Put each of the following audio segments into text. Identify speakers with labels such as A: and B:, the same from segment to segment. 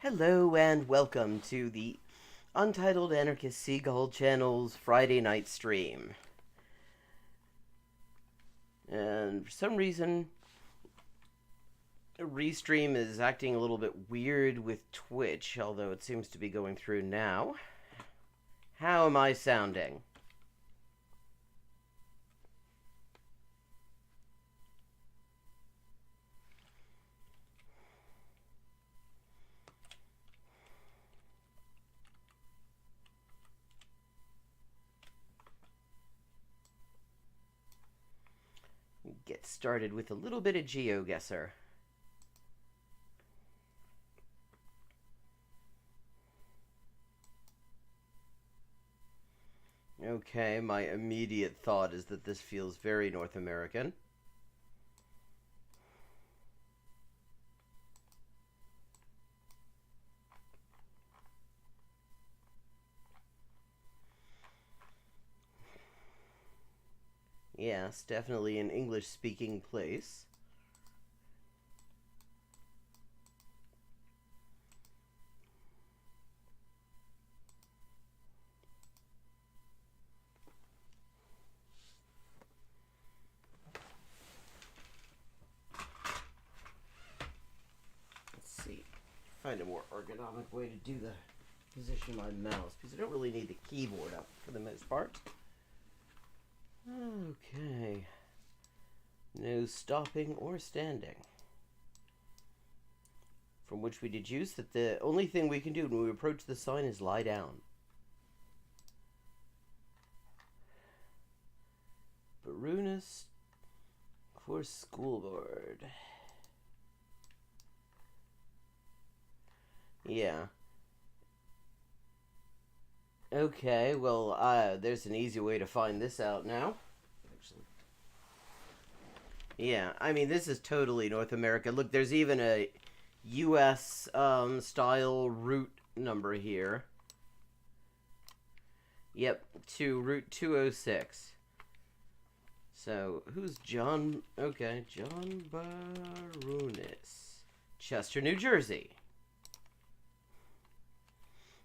A: Hello and welcome to the Untitled Anarchist Seagull channel's Friday night stream. And for some reason, Restream is acting a little bit weird with Twitch, although it seems to be going through now. How am I sounding? Get started with a little bit of Geoguessr. Okay, my immediate thought is that this feels very North American. Yes, definitely an English-speaking place. Let's see. Find a more ergonomic way to do the position of my mouse, because I don't really need the keyboard up for the most part. Okay. No stopping or standing. From which we deduce that the only thing we can do when we approach the sign is lie down. Baroonus for school board. Yeah. Okay, well, there's an easy way to find this out now. Actually. Yeah, I mean, this is totally North America. Look, there's even a U.S. Style route number here. Yep, to Route 206. So, who's John? Okay, John Baroonus. Chester, New Jersey.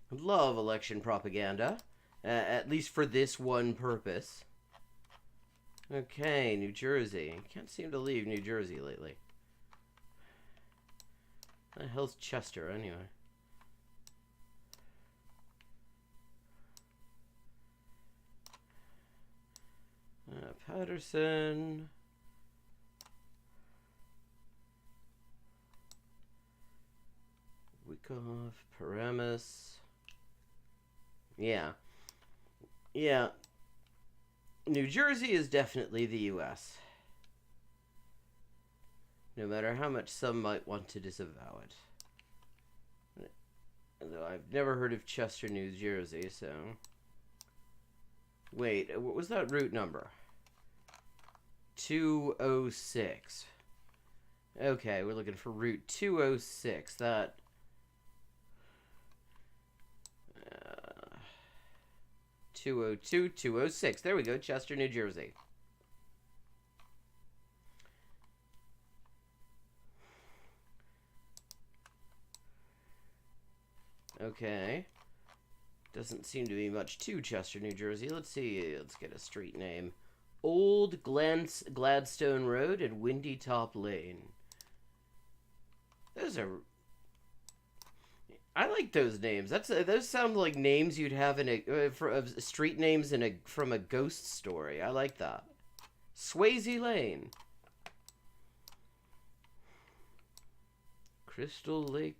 A: Love election propaganda, at least for this one purpose. Okay, New Jersey. Can't seem to leave New Jersey lately. The hell's Chester, anyway? Patterson. Wyckoff, Paramus. Yeah. Yeah. New Jersey is definitely the U.S. No matter how much some might want to disavow it. Though I've never heard of Chester, New Jersey, so... Wait, what was that route number? 206. Okay, we're looking for Route 206. That... 202, 206. There we go, Chester, New Jersey. Okay. Doesn't seem to be much to Chester, New Jersey. Let's see. Let's get a street name. Old Gladstone Road and Windy Top Lane. Those are... I like those names. Those sound like names you'd have in a street names from a ghost story. I like that. Swayze Lane. Crystal Lake.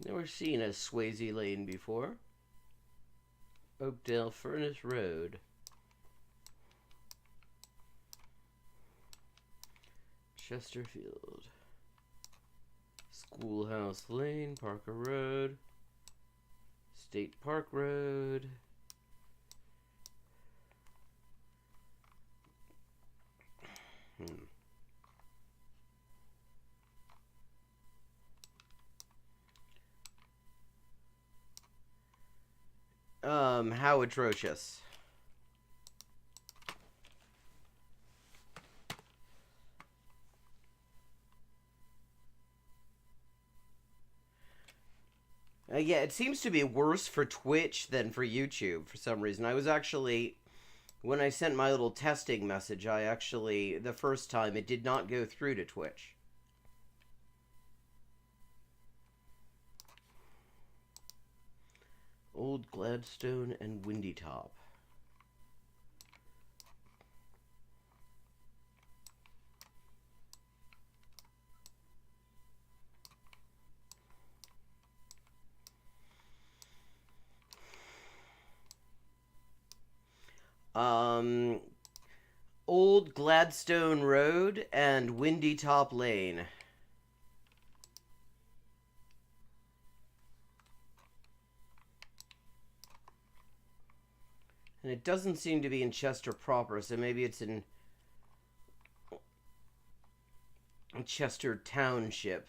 A: Never seen a Swayze Lane before. Oakdale Furnace Road. Chesterfield. Schoolhouse Lane, Parker Road. State Park Road. How atrocious. Yeah, it seems to be worse for Twitch than for YouTube for some reason. I was actually, when I sent my little testing message, I actually, the first time, it did not go through to Twitch. Old Gladstone and Windy Top. Old Gladstone Road and Windy Top Lane. And it doesn't seem to be in Chester proper, so maybe it's in Chester Township.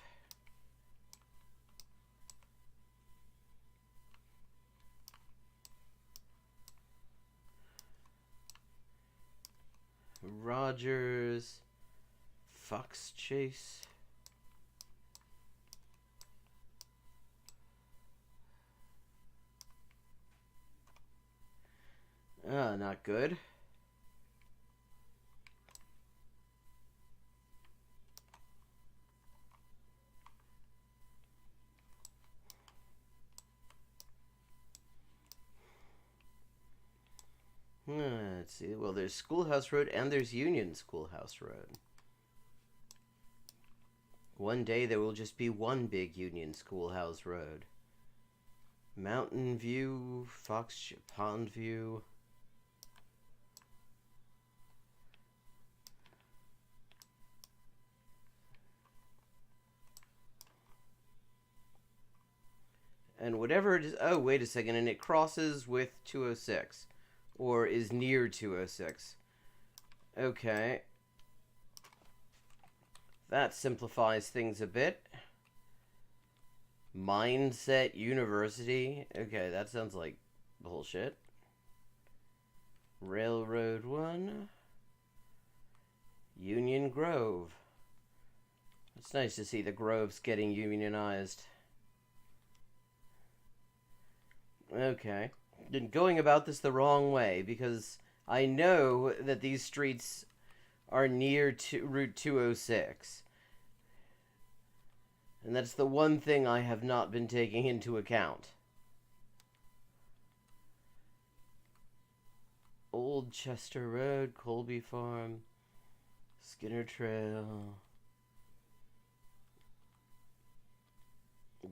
A: Rogers, Fox Chase. Not good. Let's see. Well, there's Schoolhouse Road and there's Union Schoolhouse Road. One day there will just be one big Union Schoolhouse Road. Mountain View, Fox Pond View. And whatever it is... Oh, wait a second. And it crosses with 206. Or is near 206. Okay. That simplifies things a bit. Mindset University. Okay, that sounds like bullshit. Railroad 1. Union Grove. It's nice to see the groves getting unionized. Okay. Been going about this the wrong way because I know that these streets are near to Route 206. And that's the one thing I have not been taking into account. Old Chester Road, Colby Farm, Skinner Trail,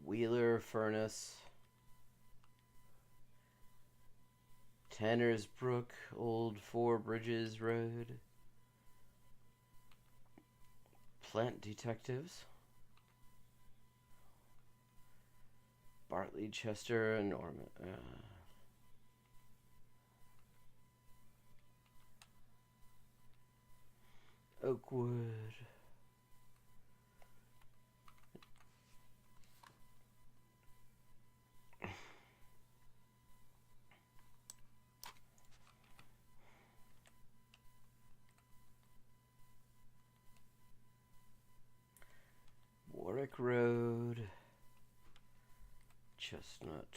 A: Wheeler Furnace, Tanner's Brook, Old Four Bridges Road, Plant Detectives, Bartley, Chester, and Norman. Oakwood. Warwick Road. Chestnut.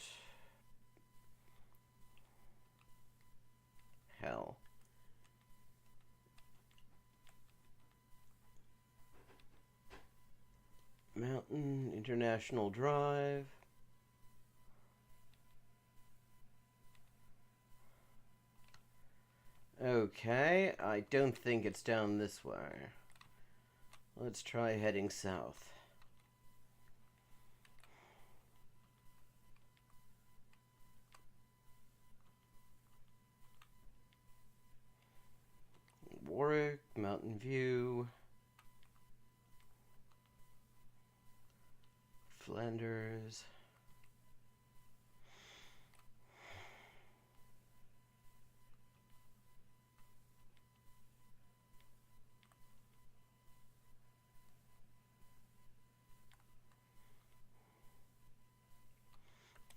A: Hell. Mountain International Drive. Okay, I don't think it's down this way. Let's try heading south. Warwick, Mountain View, Flanders.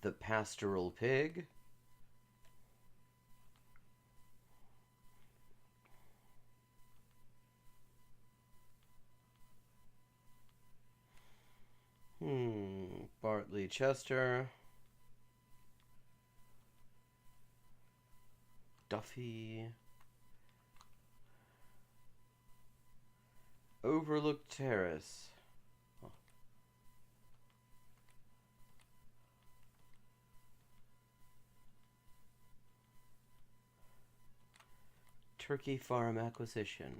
A: The Pastoral Pig. Bartley, Chester. Duffy. Overlook Terrace. Huh. Turkey farm acquisition.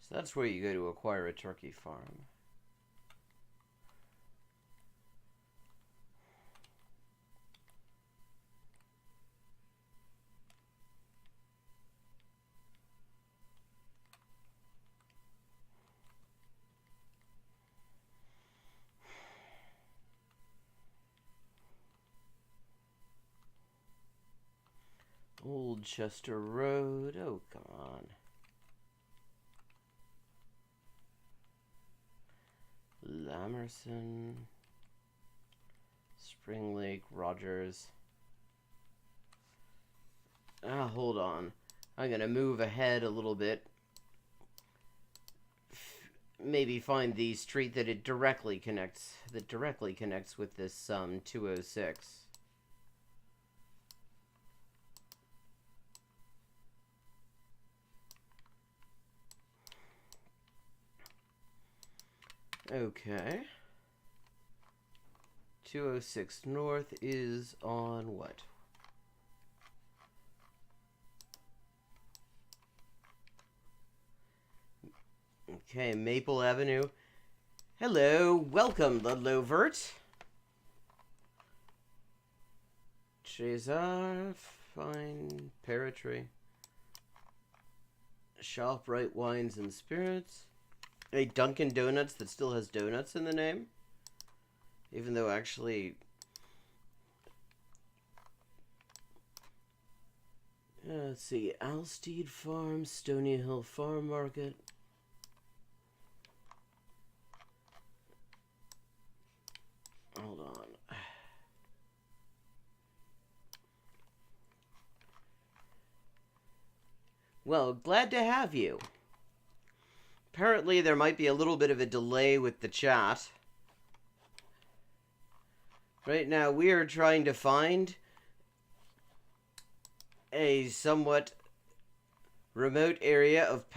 A: So that's where you go to acquire a turkey farm. Old Chester Road. Oh, come on. Lamerson. Spring Lake. Rogers. Hold on. I'm going to move ahead a little bit. Maybe find the street that it directly connects. That directly connects with this 206. Okay. 206 North is on what? Okay, Maple Avenue. Hello, welcome, Ludlow Vert. Cesar, fine, Paratree. ShopRite Wines and Spirits. A Dunkin' Donuts that still has donuts in the name. Even though actually... let's see. Alsteed Farm, Stony Hill Farm Market. Hold on. Well, glad to have you. Apparently, there might be a little bit of a delay with the chat. Right now, we are trying to find a somewhat remote area of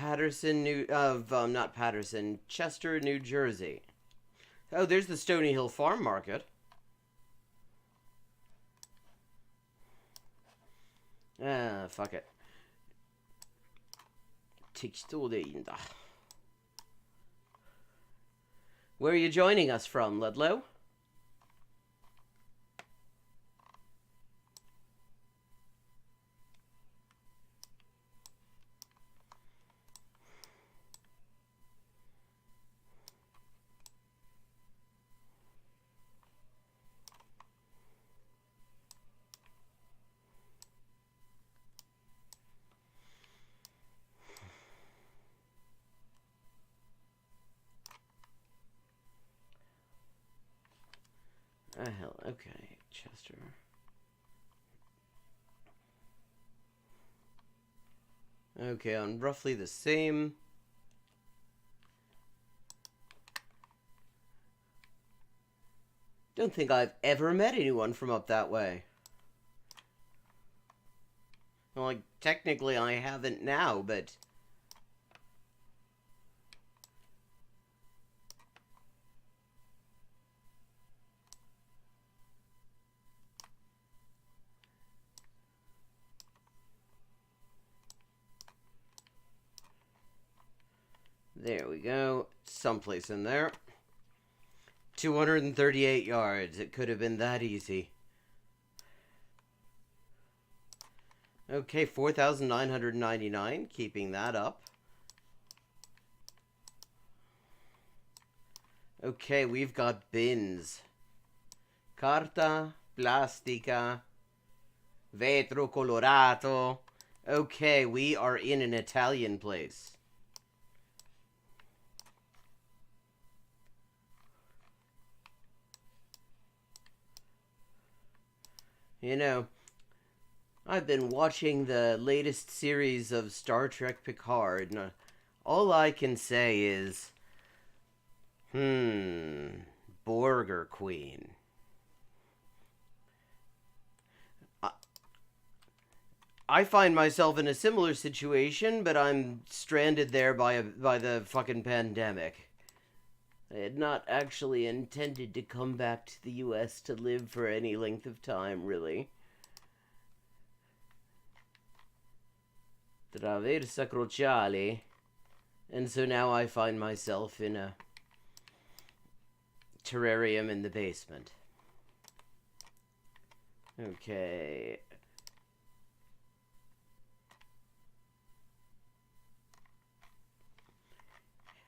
A: Chester, New Jersey. Oh, there's the Stony Hill Farm Market. Fuck it. Where are you joining us from, Ludlow? Hell, okay, Chester. Okay, on roughly the same. Don't think I've ever met anyone from up that way. Well, like, technically I haven't now, but... There we go. Someplace in there. 238 yards. It could have been that easy. Okay, 4,999. Keeping that up. Okay, we've got bins. Carta, plastica, vetro colorato. Okay, we are in an Italian place. You know, I've been watching the latest series of Star Trek Picard, and all I can say is, Burger Queen. I find myself in a similar situation, but I'm stranded there by the fucking pandemic. I had not actually intended to come back to the US to live for any length of time, really. Traversa cruciale. And so now I find myself in a terrarium in the basement. Okay.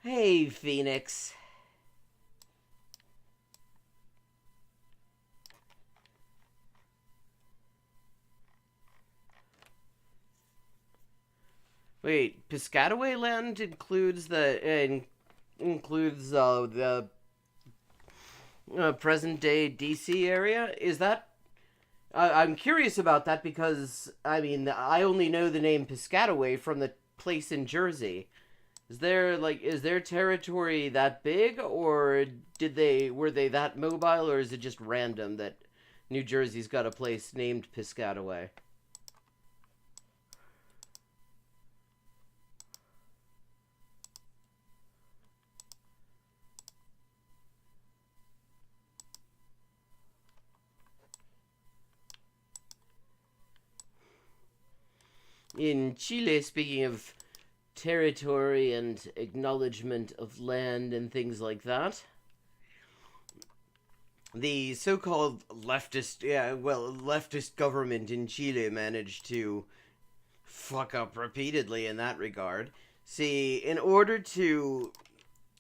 A: Hey, Phoenix. Wait, Piscataway Land includes the present day DC area? Is that? I'm curious about that because I mean I only know the name Piscataway from the place in Jersey. Is their territory that big, or were they that mobile, or is it just random that New Jersey's got a place named Piscataway? In Chile, speaking of territory and acknowledgement of land and things like that, the so-called leftist government in Chile managed to fuck up repeatedly in that regard. See, in order to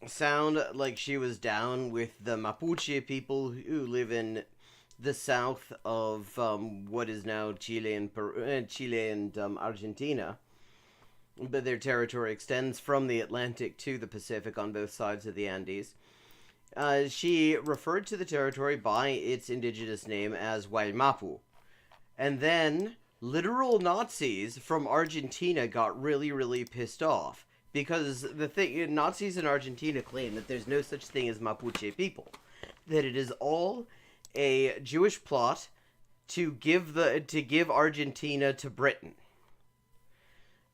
A: sound like she was down with the Mapuche people who live in the south of what is now Chile and Argentina, but their territory extends from the Atlantic to the Pacific on both sides of the Andes. She referred to the territory by its indigenous name as Guaymapu. And then literal Nazis from Argentina got really, really pissed off. Because Nazis in Argentina claim that there's no such thing as Mapuche people. That it is all a Jewish plot to give Argentina to Britain.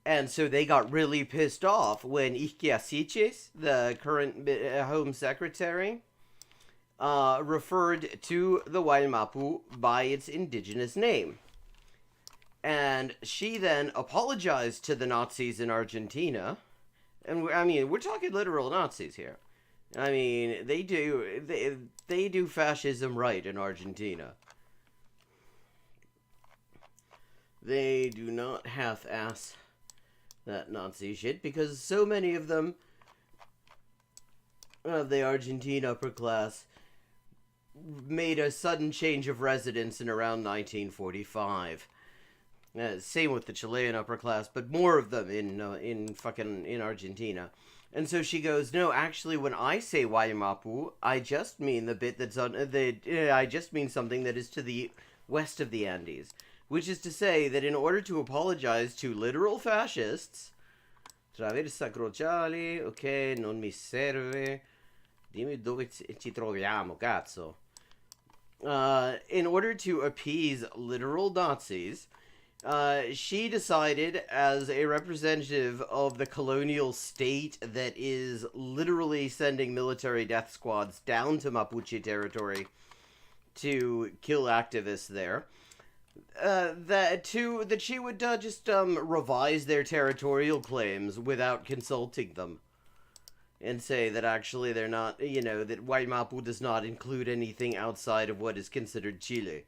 A: And so they got really pissed off when Iquiasiches, the current Home Secretary, referred to the Waimapu by its indigenous name. And she then apologized to the Nazis in Argentina. And I mean, we're talking literal Nazis here. I mean, they do fascism right in Argentina. They do not half-ass that Nazi shit, because so many of them, of the Argentine upper class, made a sudden change of residence in around 1945. Same with the Chilean upper class, but more of them in Argentina. And so she goes, no, actually, when I say Waimapu, I just mean the bit that's I just mean something that is to the west of the Andes. Which is to say that in order to apologize to literal fascists, traversa crociali, ok, non mi serve, dimmi dove ci troviamo, cazzo. In order to appease literal Nazis, she decided, as a representative of the colonial state that is literally sending military death squads down to Mapuche territory to kill activists there, that she would just revise their territorial claims without consulting them, and say that actually they're not, that Waimapu does not include anything outside of what is considered Chile.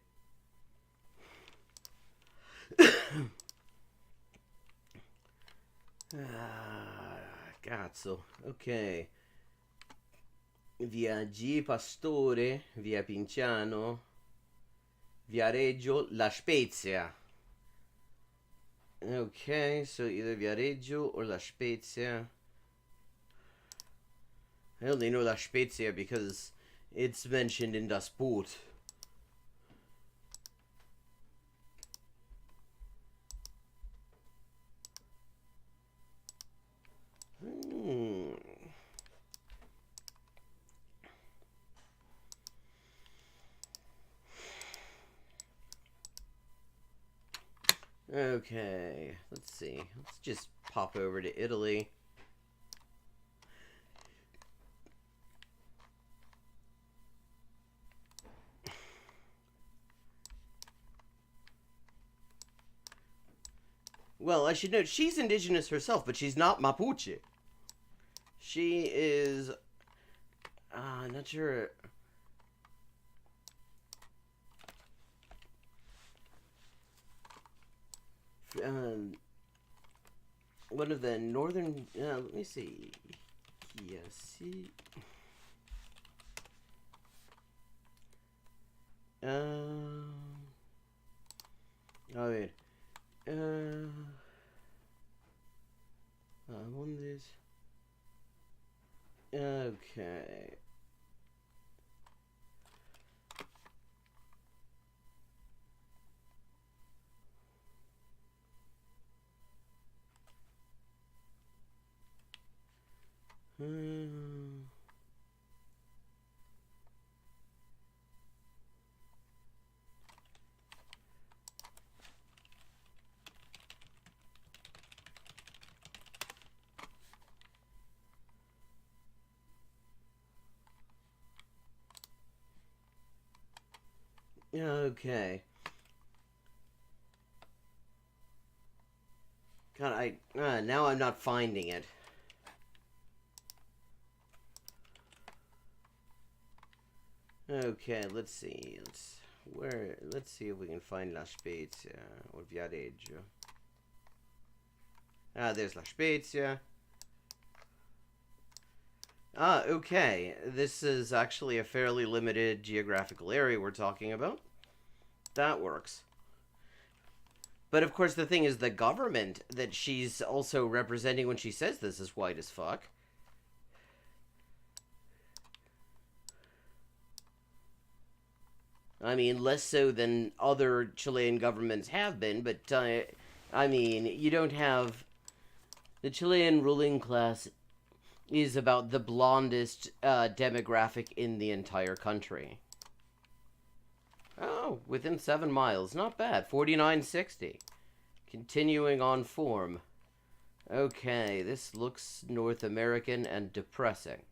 A: Cazzo, ok. Via G Pastore, via Pinciano, Viareggio, La Spezia. Okay, so either Viareggio or La Spezia. I only know La Spezia because it's mentioned in Das Boot. Okay, let's see. Let's just pop over to Italy. Well, I should note, she's indigenous herself, but she's not Mapuche. She is... not sure... one of the northern... let me see. Yes. A ver. I'm on this. Okay. Okay. God, now I'm not finding it. Okay, let's see. Let's see if we can find La Spezia or Viareggio. There's La Spezia. Okay. This is actually a fairly limited geographical area we're talking about. That works. But of course the thing is, the government that she's also representing when she says this is white as fuck. I mean, less so than other Chilean governments have been, but, I mean, you don't have... The Chilean ruling class is about the blondest demographic in the entire country. Oh, within 7 miles. Not bad. 4960. Continuing on form. Okay, this looks North American and depressing.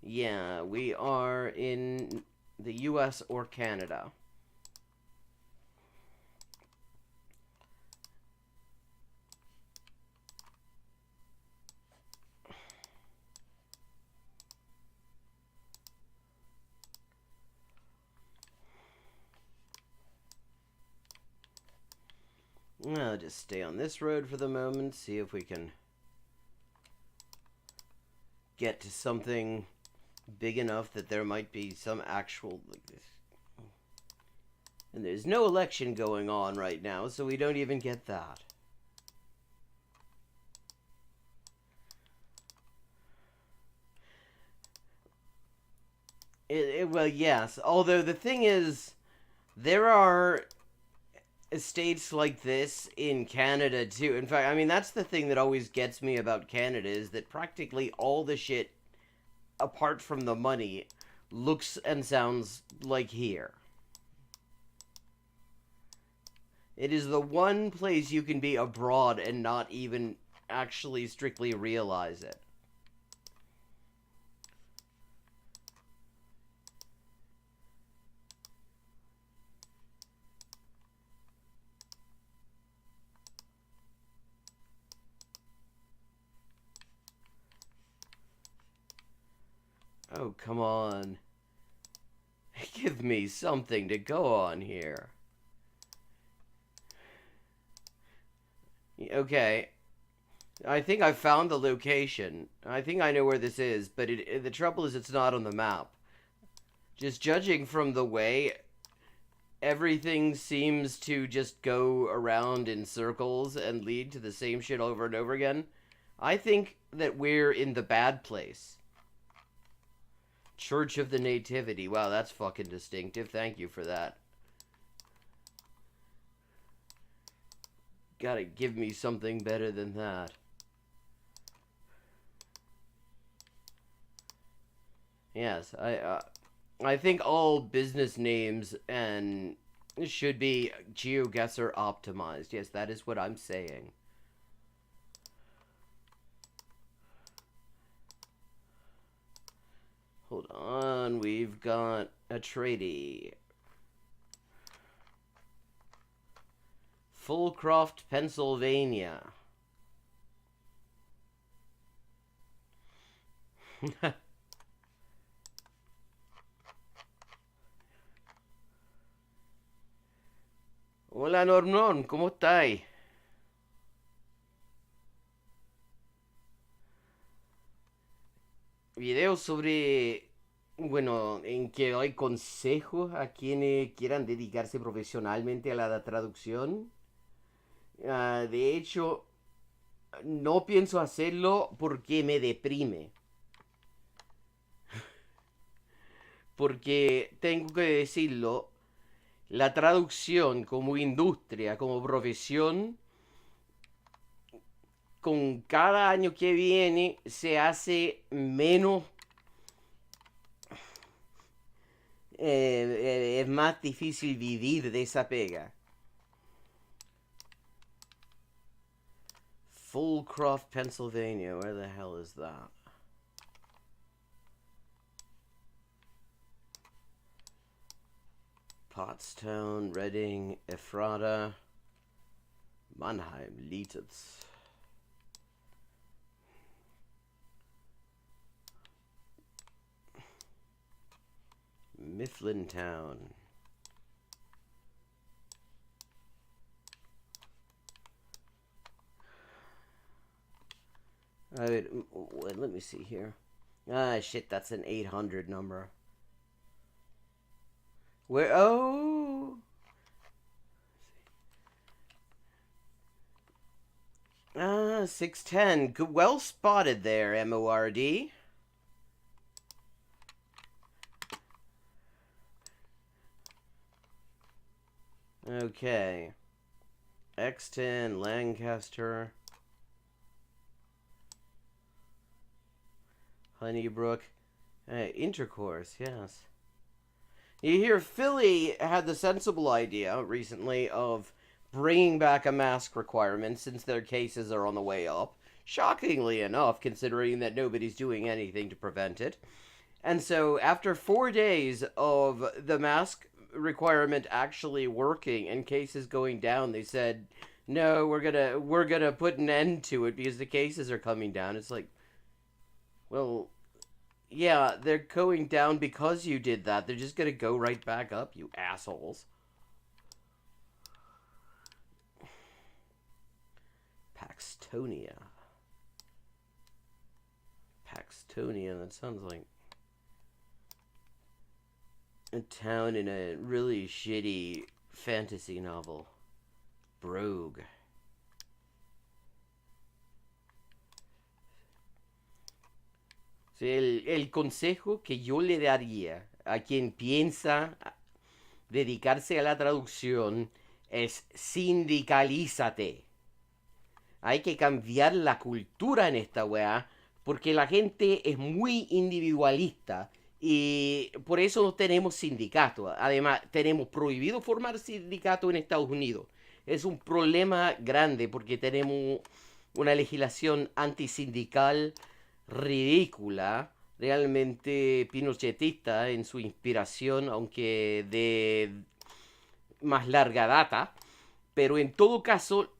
A: Yeah, we are in the US or Canada. I'll just stay on this road for the moment, see if we can get to something big enough that there might be some actual... And there's no election going on right now, so we don't even get that. Well, yes. Although the thing is, there are states like this in Canada too. In fact, I mean, that's the thing that always gets me about Canada, is that practically all the shit, apart from the money, looks and sounds like here. It is the one place you can be abroad and not even actually strictly realize it. Oh, come on. Give me something to go on here. Okay. I think I found the location. I think I know where this is, but the trouble is it's not on the map. Just judging from the way everything seems to just go around in circles and lead to the same shit over and over again, I think that we're in the bad place. Church of the Nativity. Wow, that's fucking distinctive. Thank you for that. Gotta give me something better than that. Yes, I think all business names and should be Geoguessr optimized. Yes, that is what I'm saying. Hold on, we've got a tradie. Fullcroft, Pennsylvania. Hola Norman, ¿cómo estáis? Video sobre, bueno, en que doy consejos a quienes quieran dedicarse profesionalmente a la traducción. De hecho, no pienso hacerlo porque me deprime. Porque tengo que decirlo, la traducción como industria, como profesión, con cada año que viene se hace menos, es más difícil vivir de esa pega. Fullcroft, Pennsylvania, where the hell is that? Pottstown, Reading, Ephrata, Mannheim, Leeds. Mifflintown. Alright, let me see here. Ah, shit, that's an 800 number. Where? Oh! 610. Good, well spotted there, MORD. Okay. X10, Lancaster. Honeybrook. Intercourse, yes. You hear Philly had the sensible idea recently of bringing back a mask requirement since their cases are on the way up. Shockingly enough, considering that nobody's doing anything to prevent it. And so, after 4 days of the mask requirement actually working and cases going down, they said, "No, we're gonna put an end to it because the cases are coming down." It's like, well, yeah, they're going down because you did that. They're just gonna go right back up, you assholes. Paxtonia. Paxtonia, that sounds like a town in a really shitty fantasy novel. Brogue. El consejo que yo le daría a quien piensa dedicarse a la traducción es sindicalízate. Hay que cambiar la cultura en esta weá porque la gente es muy individualista y por eso no tenemos sindicato. Además, tenemos prohibido formar sindicato en Estados Unidos. Es un problema grande porque tenemos una legislación antisindical ridícula, realmente pinochetista en su inspiración, aunque de más larga data. Pero en todo caso,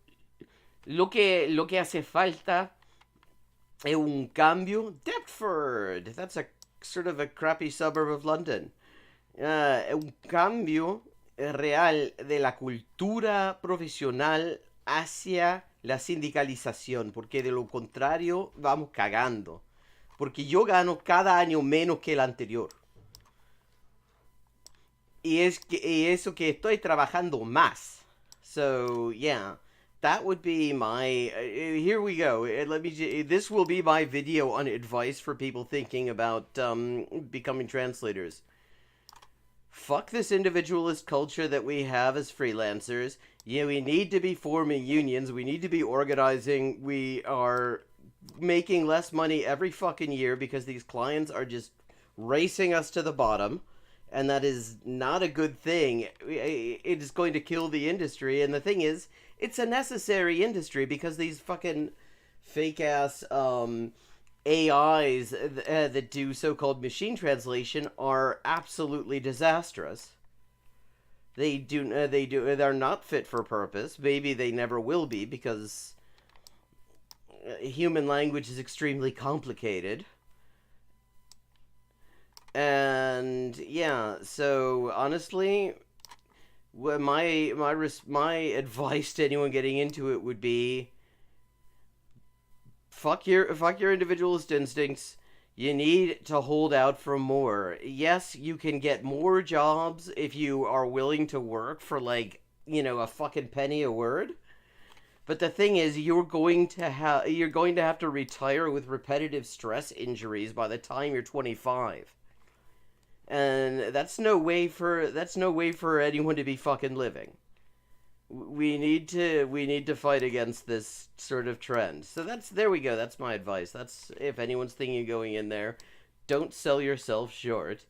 A: lo que hace falta es un cambio. Deptford, that's a sort of a crappy suburb of London. Un cambio real de la cultura profesional hacia la sindicalización, porque de lo contrario vamos cagando. Porque yo gano cada año menos que el anterior. Y eso que estoy trabajando más. So, yeah. That would be my... here we go. This will be my video on advice for people thinking about becoming translators. Fuck this individualist culture that we have as freelancers. Yeah, we need to be forming unions. We need to be organizing. We are making less money every fucking year because these clients are just racing us to the bottom, and that is not a good thing. It is going to kill the industry, and the thing is, it's a necessary industry because these fucking fake ass AIs that do so-called machine translation are absolutely disastrous. They're not fit for purpose. Maybe they never will be because human language is extremely complicated. And yeah, so honestly, my advice to anyone getting into it would be fuck your individualist instincts. You need to hold out for more. Yes, you can get more jobs if you are willing to work for like, a fucking penny a word. But the thing is, you're going to have to retire with repetitive stress injuries by the time you're 25. And that's no way for anyone to be fucking living. We need to fight against this sort of trend. So there we go. That's my advice. That's if anyone's thinking of going in there, don't sell yourself short.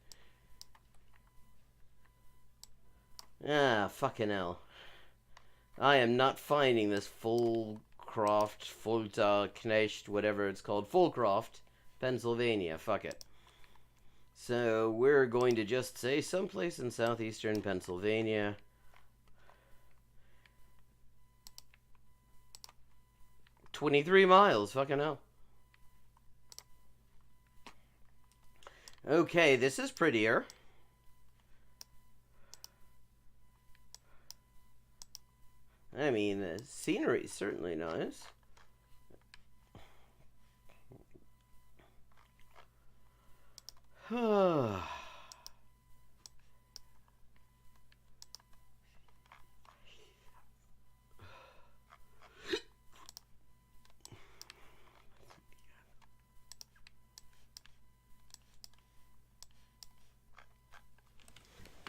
A: Fucking hell. I am not finding this Fulta, Knecht, whatever it's called, Fulcroft, Pennsylvania. Fuck it. So we're going to just say someplace in southeastern Pennsylvania. $23 miles, fucking hell. Okay, this is prettier. I mean, the scenery's certainly nice.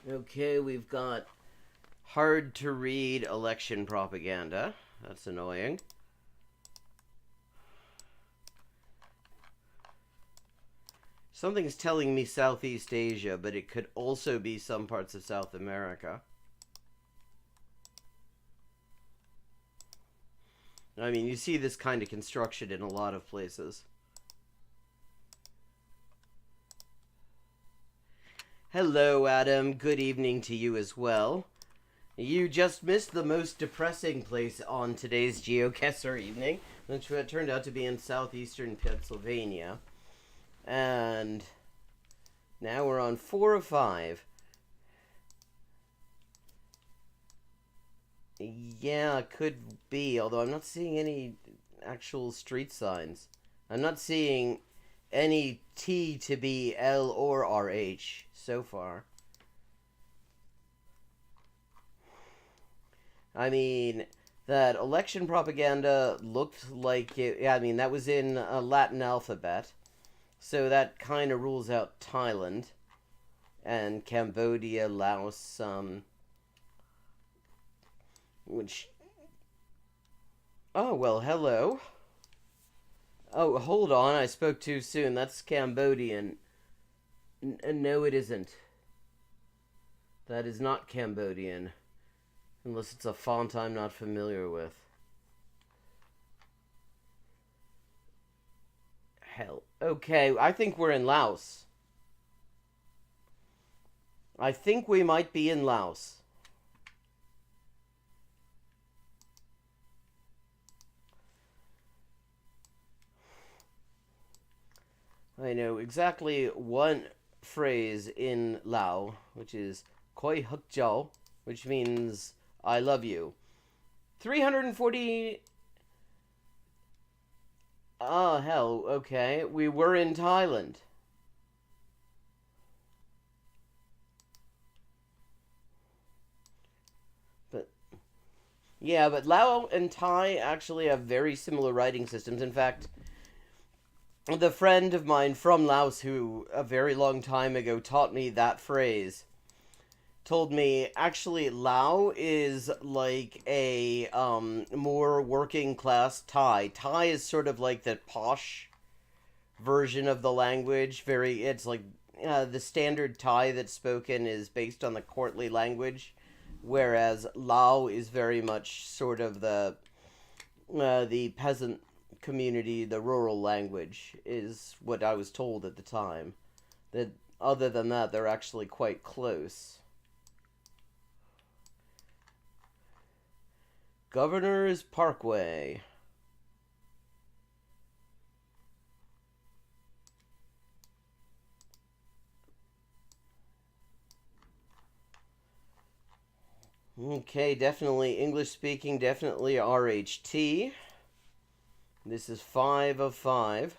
A: Okay, we've got hard to read election propaganda. That's annoying. Something's telling me Southeast Asia, but it could also be some parts of South America. I mean, you see this kind of construction in a lot of places. Hello, Adam. Good evening to you as well. You just missed the most depressing place on today's Geoguessr evening, which turned out to be in southeastern Pennsylvania. And now we're on 4 of 5. Yeah, could be, although I'm not seeing any actual street signs. I'm not seeing any T to be L or RH so far. I mean, that election propaganda looked like it. I mean, that was in a Latin alphabet. So that kind of rules out Thailand and Cambodia, Laos, which... Oh, well, hello. Oh, hold on, I spoke too soon. That's Cambodian. No, it isn't. That is not Cambodian. Unless it's a font I'm not familiar with. Hell. Okay, I think we're in Laos. I think we might be in Laos. I know exactly one phrase in Lao, which is Koi Huk Jiao, which means I love you. 340... Oh, hell, okay. We were in Thailand. But, yeah, but Lao and Thai actually have very similar writing systems. In fact, the friend of mine from Laos who a very long time ago taught me that phrase told me actually Lao is like a more working class Thai. Thai is sort of like the posh version of the language. It's like the standard Thai that's spoken is based on the courtly language, whereas Lao is very much sort of the peasant community, the rural language is what I was told at the time. That other than that, they're actually quite close. Governor's Parkway. Okay, definitely English speaking, definitely RHT. This is 5 of 5.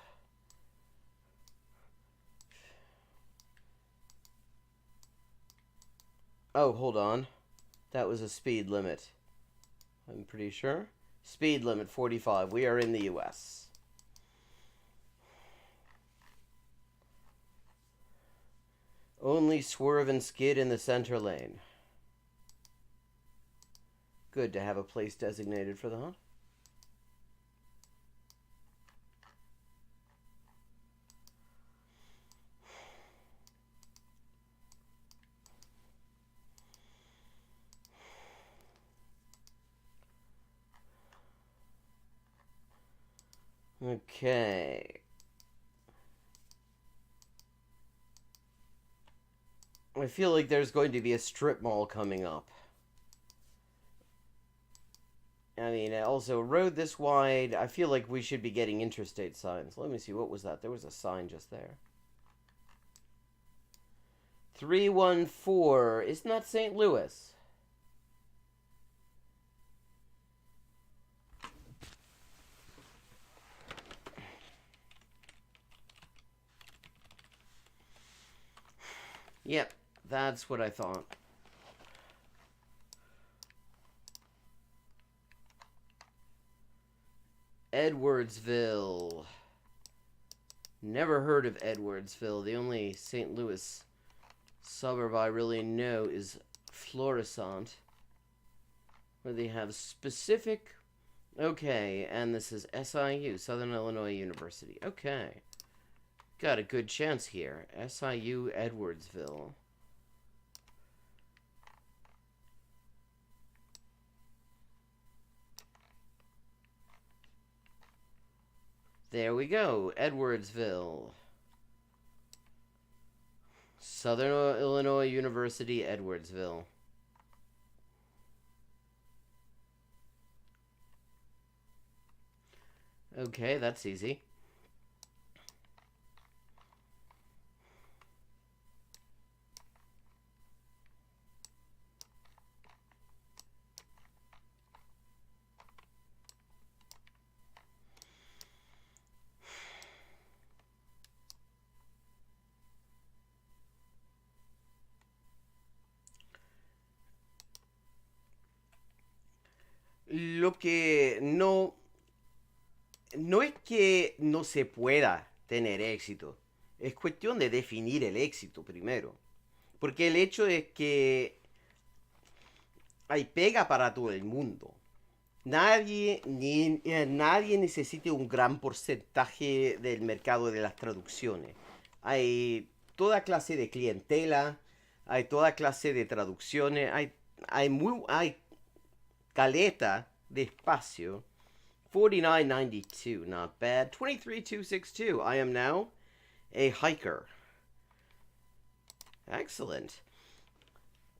A: Oh, hold on. That was a speed limit. I'm pretty sure. Speed limit 45. We are in the US. Only swerve and skid in the center lane. Good to have a place designated for that. Okay. I feel like there's going to be a strip mall coming up. I mean, also, road this wide, I feel like we should be getting interstate signs. Let me see, what was that? There was a sign just there. 314. Isn't that St. Louis? Yep, that's what I thought. Edwardsville. Never heard of Edwardsville. The only St. Louis suburb I really know is Florissant, where they have specific... Okay, and this is SIU, Southern Illinois University. Okay. Got a good chance here. SIU Edwardsville. There we go. Edwardsville. Southern Illinois University, Edwardsville. Okay, that's easy. Lo que no es que no se pueda tener éxito, es cuestión de definir el éxito primero. Porque el hecho es que hay pega para todo el mundo. Nadie necesita un gran porcentaje del mercado de las traducciones. Hay toda clase de clientela, hay toda clase de traducciones, hay caleta de espacio. 49.92, not bad. 23.262. I am now a hiker. Excellent.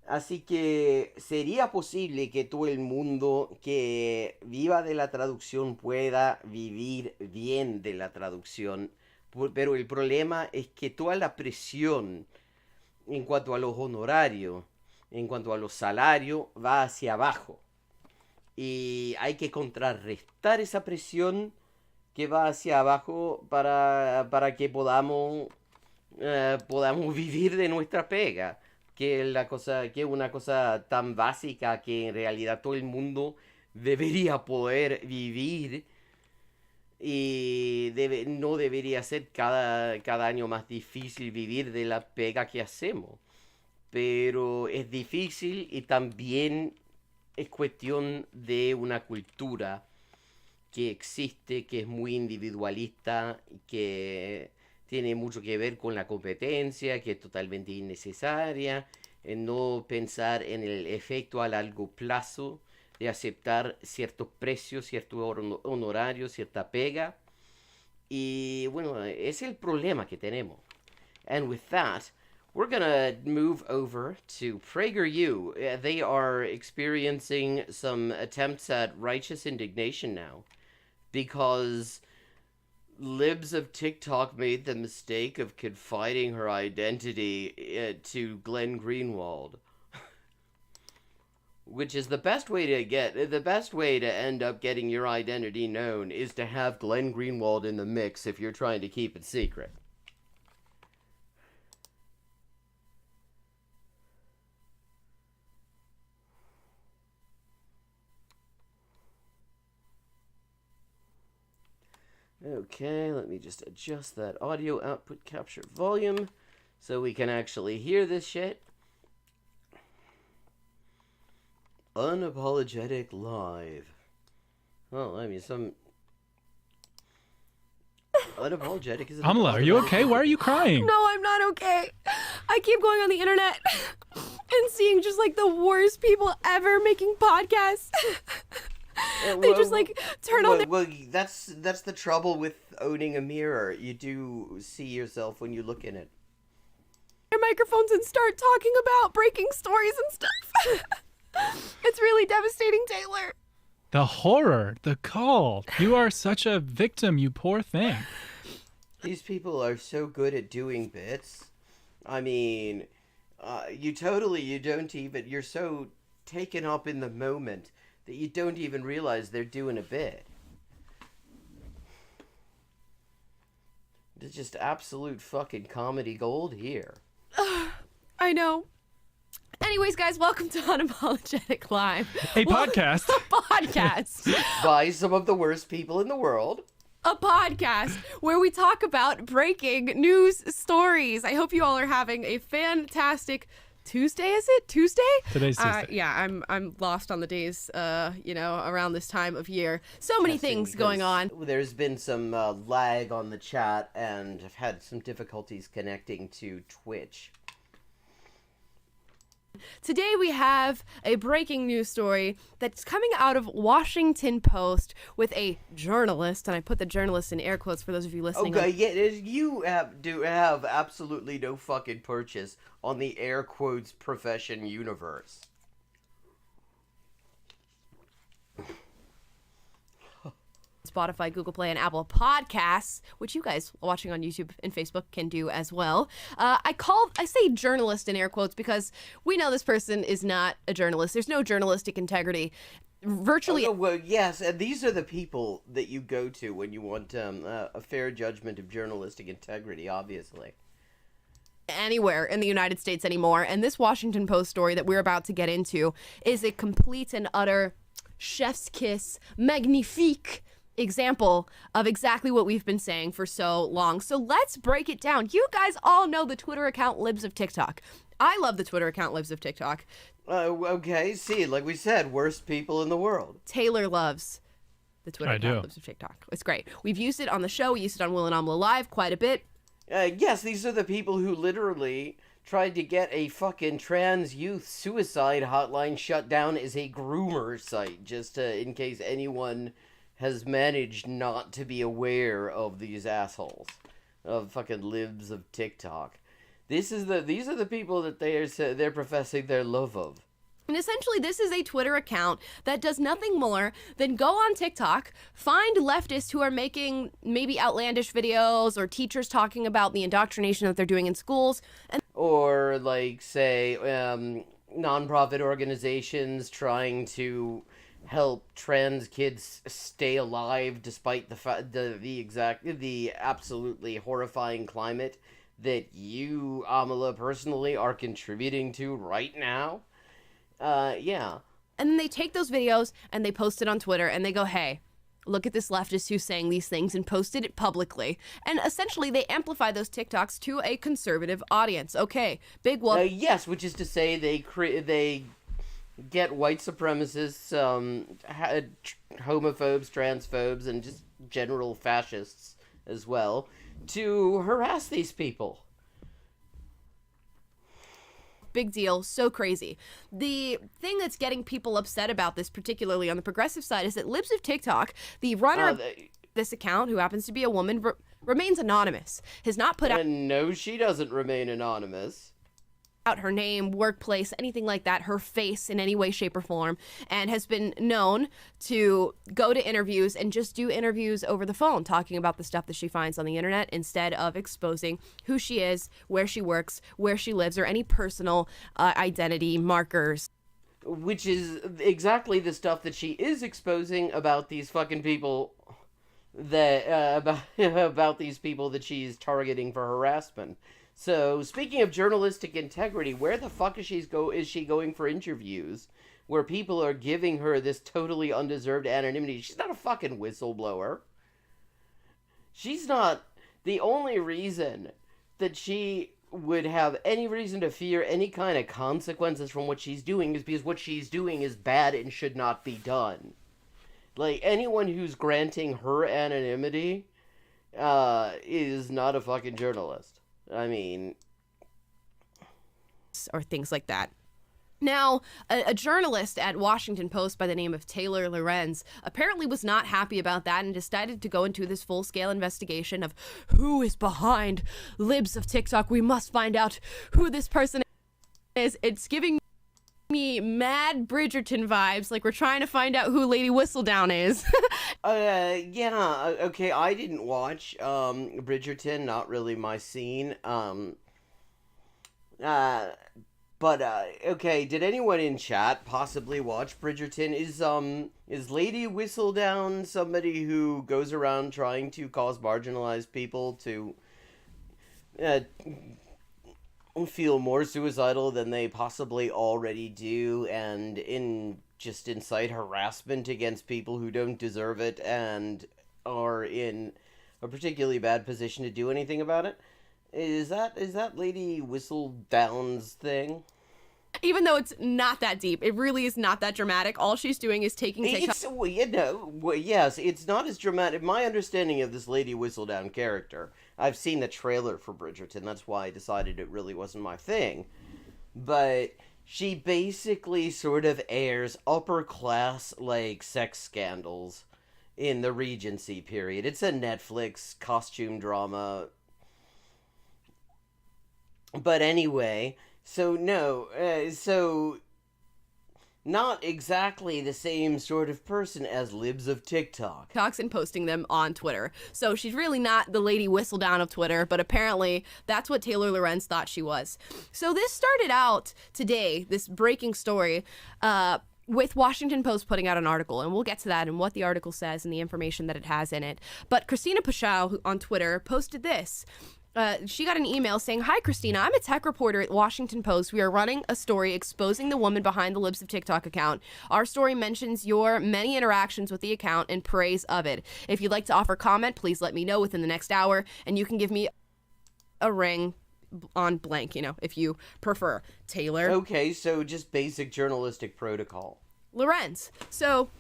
A: Así que sería posible que todo el mundo que viva de la traducción pueda vivir bien de la traducción, pero el problema es que toda la presión en cuanto a los honorarios, en cuanto a los salarios, va hacia abajo. Y hay que contrarrestar esa presión que va hacia abajo para que podamos vivir de nuestra pega. Que es una cosa tan básica que en realidad todo el mundo debería poder vivir y no debería ser cada año más difícil vivir de la pega que hacemos. Pero es difícil y también es cuestión de una cultura que existe, que es muy individualista, que tiene mucho que ver con la competencia, que es totalmente innecesaria, en no pensar en el efecto a largo plazo de aceptar ciertos precios, cierto honorario, cierta pega. Y bueno, es el problema que tenemos. And with that, we're gonna move over to PragerU. They are experiencing some attempts at righteous indignation now because libs of TikTok made the mistake of confiding her identity to Glenn Greenwald. Which is the best way to end up getting your identity known is to have Glenn Greenwald in the mix if you're trying to keep it secret. Okay, let me just adjust that audio output capture volume so we can actually hear this shit. Unapologetic live. Well, I mean, some unapologetic is.
B: Amala, are you okay? Why are you crying?
C: No, I'm not okay. I keep going on the internet and seeing just like the worst people ever making podcasts. They just like turn on their...
A: Well, that's the trouble with owning a mirror. You do see yourself when you look in it.
C: Their microphones and start talking about breaking stories and stuff. It's really devastating, Taylor.
B: The horror, the call. You are such a victim, you poor thing.
A: These people are so good at doing bits. I mean, you're so taken up in the moment that you don't even realize they're doing a bit. It's just absolute fucking comedy gold here.
C: I know. Anyways, guys, welcome to Unapologetic Live.
B: A podcast.
C: A podcast.
A: By some of the worst people in the world.
C: A podcast where we talk about breaking news stories. I hope you all are having a fantastic Tuesday. Is it Tuesday?
B: Today's Tuesday.
C: Yeah, I'm lost on the days. Around this time of year, so many things going on.
A: There's been some lag on the chat, and I've had some difficulties connecting to Twitch.
C: Today we have a breaking news story that's coming out of Washington Post with a journalist, and I put the journalist in air quotes for those of you listening.
A: Okay, you do have absolutely no fucking purchase on the air quotes profession universe.
C: Spotify, Google Play, and Apple Podcasts, which you guys watching on YouTube and Facebook can do as well. I say journalist in air quotes because we know this person is not a journalist. There's no journalistic integrity. Virtually.
A: Oh, well, yes, and these are the people that you go to when you want a fair judgment of journalistic integrity, obviously.
C: Anywhere in the United States anymore. And this Washington Post story that we're about to get into is a complete and utter chef's kiss, magnifique example of exactly what we've been saying for so long. So let's break it down. You guys all know the Twitter account Libs of TikTok. I love the Twitter account Libs of TikTok.
A: Okay, see, like we said, worst people in the world.
C: Taylor loves the Twitter account Libs of TikTok. It's great. We've used it on the show. We used it on Will and Amla Live quite a bit.
A: Yes, these are the people who literally tried to get a fucking trans youth suicide hotline shut down as a groomer site, just in case anyone has managed not to be aware of these assholes, of fucking libs of TikTok. These are the people that they're professing their love of.
C: And essentially, this is a Twitter account that does nothing more than go on TikTok, find leftists who are making maybe outlandish videos or teachers talking about the indoctrination that they're doing in schools.
A: Or, like, say, nonprofit organizations trying to help trans kids stay alive despite the absolutely horrifying climate that you, Amala, personally are contributing to right now. Yeah.
C: And then they take those videos and they post it on Twitter and they go, hey, look at this leftist who's saying these things, and posted it publicly. And essentially they amplify those TikToks to a conservative audience. Okay, big whoop.
A: Yes, which is to say they get white supremacists, homophobes, transphobes, and just general fascists as well to harass these people.
C: Big deal, so crazy. The thing that's getting people upset about this, particularly on the progressive side, is that Libs of TikTok, the runner of this account, who happens to be a woman, remains anonymous, has not put out
A: No, she doesn't remain anonymous.
C: her name, workplace, anything like that, her face in any way, shape, or form, and has been known to go to interviews and just do interviews over the phone, talking about the stuff that she finds on the internet instead of exposing who she is, where she works, where she lives, or any personal identity markers.
A: Which is exactly the stuff that she is exposing about these fucking people that about these people that she's targeting for harassment. So, speaking of journalistic integrity, where the fuck is she going for interviews where people are giving her this totally undeserved anonymity? She's not a fucking whistleblower. She's not. The only reason that she would have any reason to fear any kind of consequences from what she's doing is because what she's doing is bad and should not be done. Like, anyone who's granting her anonymity is not a fucking journalist. I mean,
C: or things like that. Now, a journalist at Washington Post by the name of Taylor Lorenz apparently was not happy about that and decided to go into this full-scale investigation of who is behind Libs of TikTok. We must find out who this person is. It's giving me mad Bridgerton vibes, like we're trying to find out who Lady Whistledown is.
A: Yeah, okay, I didn't watch, Bridgerton, not really my scene, but, okay, did anyone in chat possibly watch Bridgerton? Is Lady Whistledown somebody who goes around trying to cause marginalized people to, feel more suicidal than they possibly already do, and just incite harassment against people who don't deserve it and are in a particularly bad position to do anything about it? Is that Lady Whistledown's thing?
C: Even though it's not that deep, it really is not that dramatic. All she's doing is taking TikTok.
A: Yes, it's not as dramatic. My understanding of this Lady Whistledown character, I've seen the trailer for Bridgerton, that's why I decided it really wasn't my thing. But she basically sort of airs upper-class, like, sex scandals in the Regency period. It's a Netflix costume drama. But anyway, so not exactly the same sort of person as Libs of TikTok.
C: TikToks and posting them on Twitter. So she's really not the Lady Whistledown of Twitter, but apparently that's what Taylor Lorenz thought she was. So this started out today, this breaking story, with Washington Post putting out an article, and we'll get to that and what the article says and the information that it has in it. But Christina Paschow on Twitter posted this. She got an email saying, "Hi, Christina. I'm a tech reporter at Washington Post. We are running a story exposing the woman behind the Libs of TikTok account. Our story mentions your many interactions with the account and praise of it. If you'd like to offer comment, please let me know within the next hour, and you can give me a ring on blank, if you prefer." Taylor.
A: Okay, so just basic journalistic protocol.
C: Lorenz. So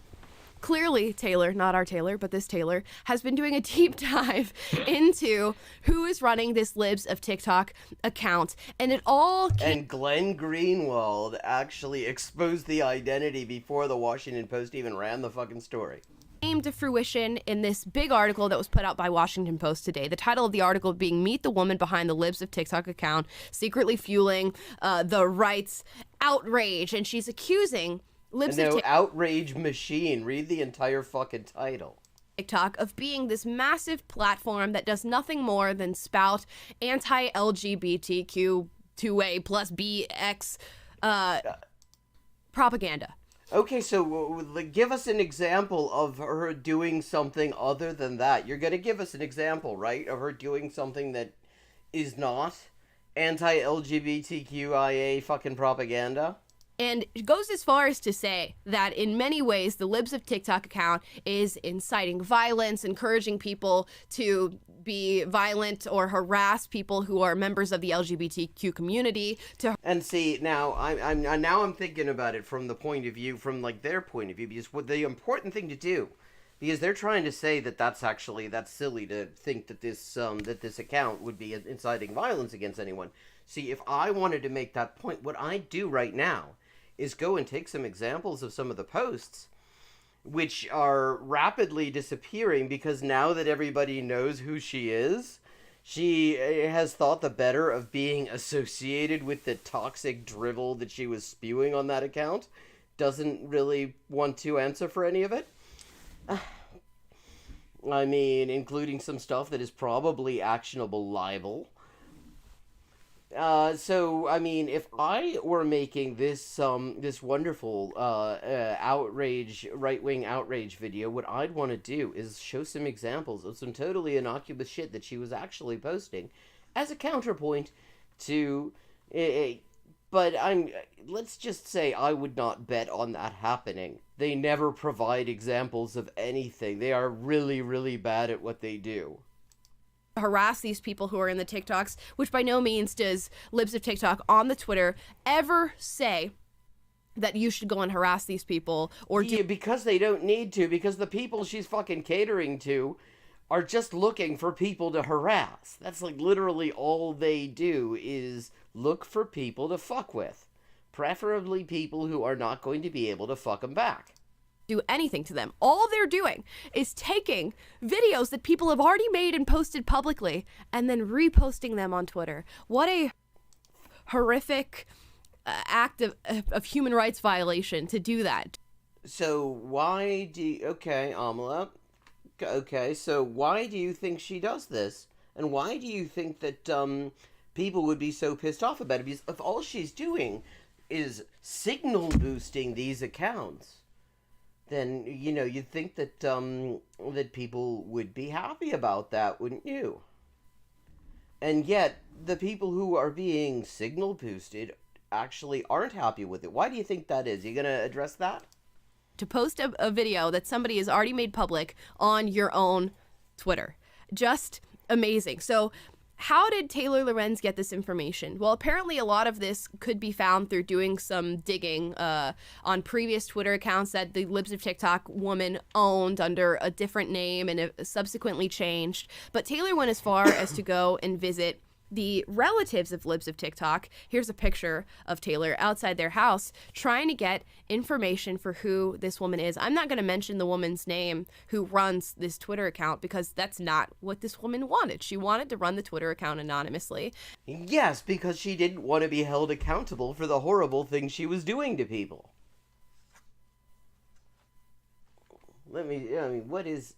C: clearly Taylor, not our Taylor, but this Taylor, has been doing a deep dive into who is running this Libs of TikTok account. And it all
A: And Glenn Greenwald actually exposed the identity before the Washington Post even ran the fucking story.
C: Came to fruition in this big article that was put out by Washington Post today. The title of the article being "Meet the Woman Behind the Libs of TikTok Account, Secretly Fueling the Right's Outrage." And she's accusing Libs of
A: outrage machine. Read the entire fucking title.
C: TikTok of being this massive platform that does nothing more than spout anti-LGBTQ2A plus BX propaganda.
A: Okay, so give us an example of her doing something other than that. You're going to give us an example, right, of her doing something that is not anti-LGBTQIA fucking propaganda?
C: And it goes as far as to say that in many ways, the Libs of TikTok account is inciting violence, encouraging people to be violent or harass people who are members of the LGBTQ community.
A: And see, now I'm thinking about it from the point of view, from like their point of view, because what the important thing to do Because they're trying to say that that's silly to think that this account would be inciting violence against anyone. See, if I wanted to make that point, what I'd do right now is go and take some examples of some of the posts which are rapidly disappearing because now that everybody knows who she is, she has thought the better of being associated with the toxic drivel that she was spewing on that account. Doesn't really want to answer for any of it. I mean, including some stuff that is probably actionable libel. So, I mean, if I were making this wonderful, right-wing outrage video, what I'd want to do is show some examples of some totally innocuous shit that she was actually posting as a counterpoint to, but let's just say I would not bet on that happening. They never provide examples of anything. They are really, really bad at what they do.
C: Harass these people who are in the TikToks, which by no means does Libs of TikTok on the Twitter ever say that you should go and harass these people or do.
A: Yeah, because they don't need to, because the people she's fucking catering to are just looking for people to harass. That's like literally all they do is look for people to fuck with. Preferably people who are not going to be able to fuck them back.
C: Do anything to them. All they're doing is taking videos that people have already made and posted publicly and then reposting them on Twitter. What a horrific act of human rights violation to do that.
A: So why do you, okay, Amala, okay, so why do you think she does this? And why do you think that people would be so pissed off about it? Because if all she's doing is signal boosting these accounts, then, you know, you'd think that that people would be happy about that, wouldn't you? And yet, the people who are being signal boosted actually aren't happy with it. Why do you think that is? You gonna address that?
C: To post a video that somebody has already made public on your own Twitter. Just amazing. So how did Taylor Lorenz get this information? Well, apparently a lot of this could be found through doing some digging on previous Twitter accounts that the Libs of TikTok woman owned under a different name and subsequently changed. But Taylor went as far as to go and visit the relatives of Libs of TikTok. Here's a picture of Taylor outside their house trying to get information for who this woman is. I'm not going to mention the woman's name who runs this Twitter account because that's not what this woman wanted. She wanted to run the Twitter account anonymously.
A: Yes, because she didn't want to be held accountable for the horrible things she was doing to people. What is...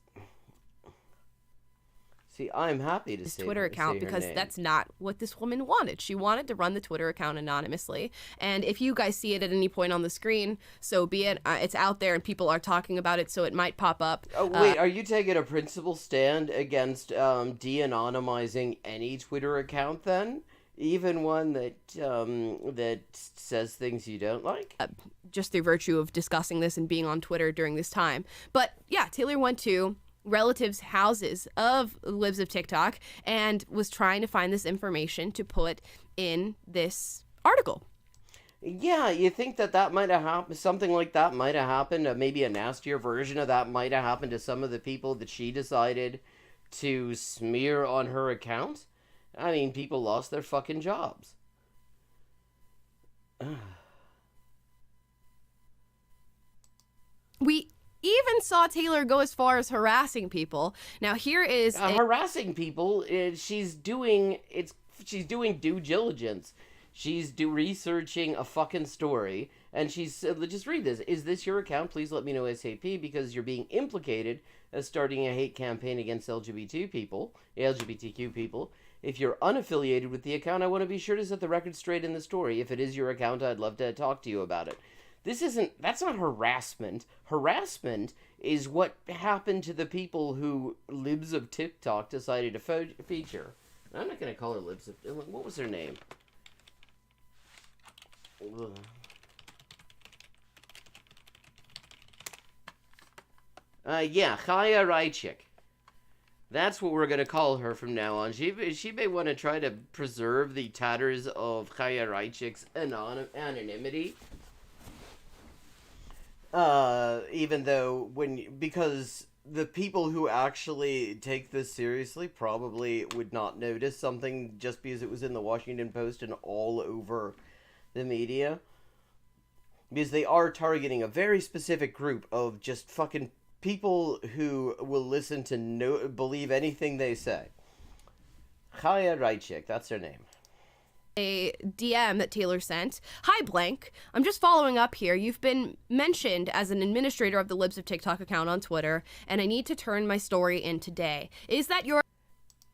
A: See, I'm happy to
C: This
A: say
C: Twitter account because that's not what this woman wanted. She wanted to run the Twitter account anonymously. And if you guys see it at any point on the screen, so be it. It's out there and people are talking about it, so it might pop up.
A: Oh, wait, are you taking a principal stand against de-anonymizing any Twitter account then? Even one that that says things you don't like?
C: Just through virtue of discussing this and being on Twitter during this time. But yeah, Taylor went to relatives' houses of Libs of TikTok and was trying to find this information to put in this article.
A: Yeah, you think that might have happened, something like that might have happened, maybe a nastier version of that might have happened to some of the people that she decided to smear on her account? I mean, people lost their fucking jobs.
C: We even saw Taylor go as far as harassing people. Now here is
A: harassing people. She's doing due diligence. She's researching a fucking story, and she's just read this. Is this your account? Please let me know ASAP because you're being implicated as starting a hate campaign against LGBTQ people. If you're unaffiliated with the account, I want to be sure to set the record straight in the story. If it is your account, I'd love to talk to you about it. That's not harassment. Harassment is what happened to the people who Libs of TikTok decided to feature. I'm not going to call her Libs of... What was her name? Yeah, Chaya Raichik. That's what we're going to call her from now on. She may want to try to preserve the tatters of Chaya Raichik's anonymity. Even though because the people who actually take this seriously probably would not notice something just because it was in the Washington Post and all over the media. Because they are targeting a very specific group of just fucking people who will listen to believe anything they say. Chaya Raichik, that's her name.
C: A DM that Taylor sent. Hi, Blank. I'm just following up here. You've been mentioned as an administrator of the Libs of TikTok account on Twitter, and I need to turn my story in today. Is that your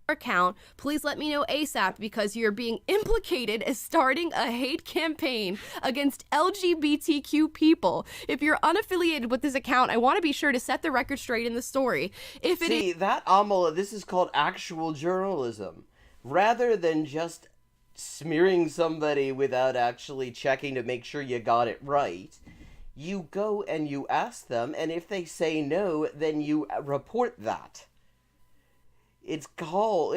C: account? Please let me know ASAP because you're being implicated as starting a hate campaign against LGBTQ people. If you're unaffiliated with this account, I want to be sure to set the record straight in the story. If it
A: See, that Amala, this is called actual journalism. Rather than just smearing somebody without actually checking to make sure you got it right, you go and you ask them, and if they say no, then you report that. It's called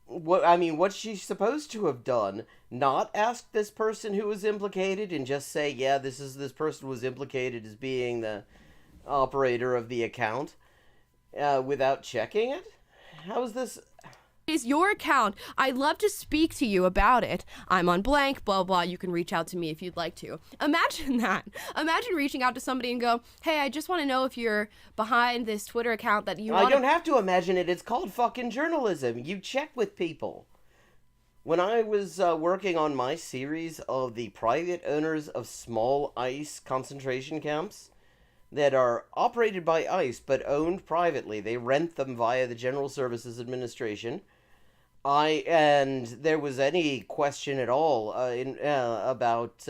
A: what she's supposed to have done, not ask this person who was implicated and just say, yeah, this person was implicated as being the operator of the account, without checking it. How is this?
C: is your account. I'd love to speak to you about it. I'm on blank, blah, blah. You can reach out to me if you'd like to. Imagine that. Imagine reaching out to somebody and go, hey, I just want to know if you're behind this Twitter account that you want.
A: I don't have to imagine it. It's called fucking journalism. You check with people. When I was working on my series of the private owners of small ICE concentration camps that are operated by ICE but owned privately, they rent them via the General Services Administration. And there was any question at all about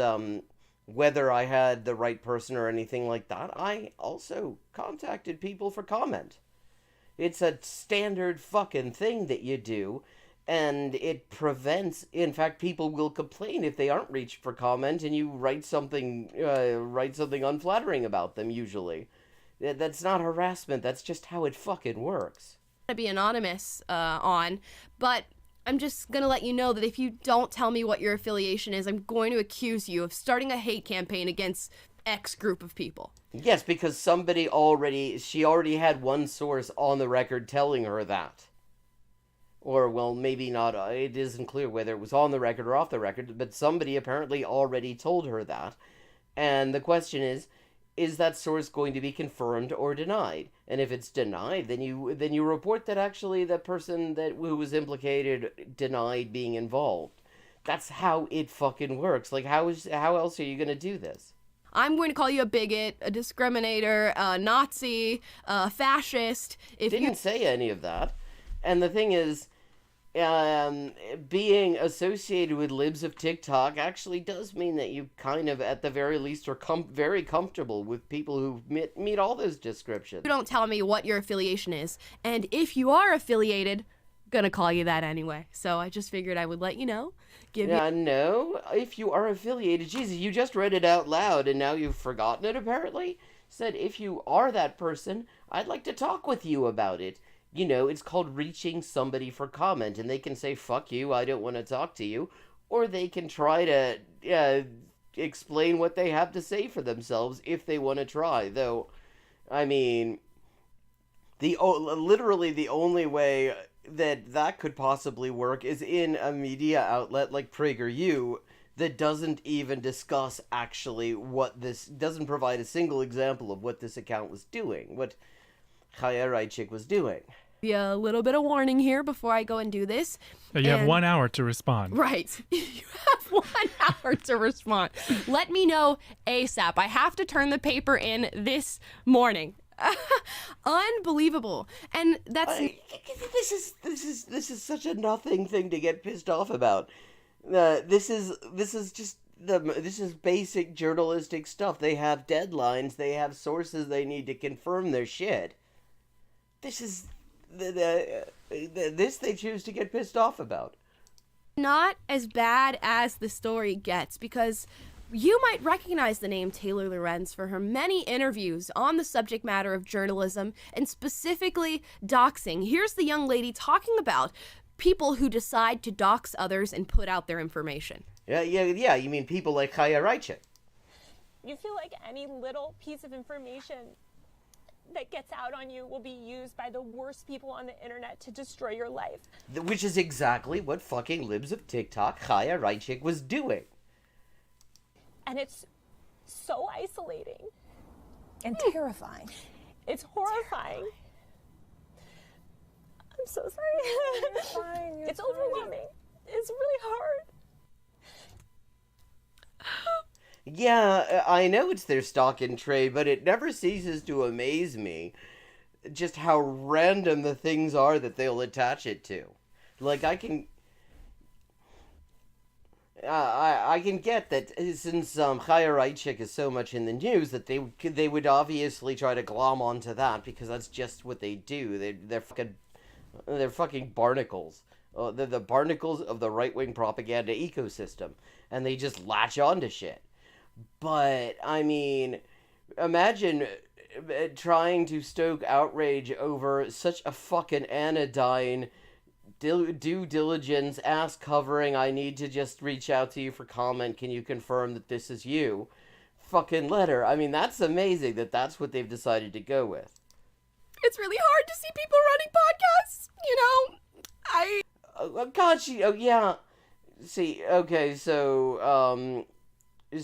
A: whether I had the right person or anything like that, I also contacted people for comment. It's a standard fucking thing that you do, and it prevents, in fact, people will complain if they aren't reached for comment and you write something unflattering about them, usually. That's not harassment, that's just how it fucking works.
C: To be anonymous on, but I'm just gonna let you know that if you don't tell me what your affiliation is, I'm going to accuse you of starting a hate campaign against X group of people.
A: Yes, because she already had one source on the record telling her that. Or, well, maybe not, it isn't clear whether it was on the record or off the record, but somebody apparently already told her that. And the question is that source going to be confirmed or denied? And if it's denied, then you report that actually the person who was implicated denied being involved. That's how it fucking works. Like, how else are you going to do this?
C: I'm going to call you a bigot, a discriminator, a Nazi, a fascist.
A: Didn't say any of that. And the thing is, being associated with Libs of TikTok actually does mean that you kind of, at the very least, are very comfortable with people who meet all those descriptions.
C: You don't tell me what your affiliation is, and if you are affiliated, gonna call you that anyway. So I just figured I would let you know.
A: No, if you are affiliated, Jesus, you just read it out loud and now you've forgotten it apparently. Said if you are that person, I'd like to talk with you about it. You know, it's called reaching somebody for comment, and they can say, fuck you, I don't want to talk to you. Or they can try to explain what they have to say for themselves if they want to try. Though, I mean, literally the only way that could possibly work is in a media outlet like PragerU that doesn't even discuss actually doesn't provide a single example of what this account was doing, what Chaya Raichik was doing.
C: A little bit of warning here before I go and do this.
B: You have 1 hour to respond.
C: Right. You have 1 hour to respond. Let me know ASAP. I have to turn the paper in this morning. Unbelievable. And that's
A: this is such a nothing thing to get pissed off about. This is basic journalistic stuff. They have deadlines, they have sources they need to confirm their shit. This is this they choose to get pissed off about.
C: Not as bad as the story gets, because you might recognize the name Taylor Lorenz for her many interviews on the subject matter of journalism and specifically doxing. Here's the young lady talking about people who decide to dox others and put out their information.
A: Yeah. You mean people like Chaya Raichik?
D: You feel like any little piece of information that gets out on you will be used by the worst people on the internet to destroy your life.
A: Which is exactly what fucking libs of TikTok, Chaya Reichik, was doing.
D: And it's so isolating.
E: And terrifying.
D: It's horrifying. I'm so sorry.
E: You're fine.
D: It's overwhelming. It's really hard.
A: Yeah, I know it's their stock in trade, but it never ceases to amaze me just how random the things are that they'll attach it to. Like, I can get that since Chaya Reichik is so much in the news that they would obviously try to glom onto that because that's just what they do. They're fucking barnacles. They're the barnacles of the right-wing propaganda ecosystem, and they just latch onto shit. But, I mean, imagine trying to stoke outrage over such a fucking anodyne due diligence ass covering, I need to just reach out to you for comment, can you confirm that this is you? Fucking letter. I mean, that's amazing that that's what they've decided to go with.
C: It's really hard to see people running podcasts,
A: Oh, God, yeah. See, okay, so,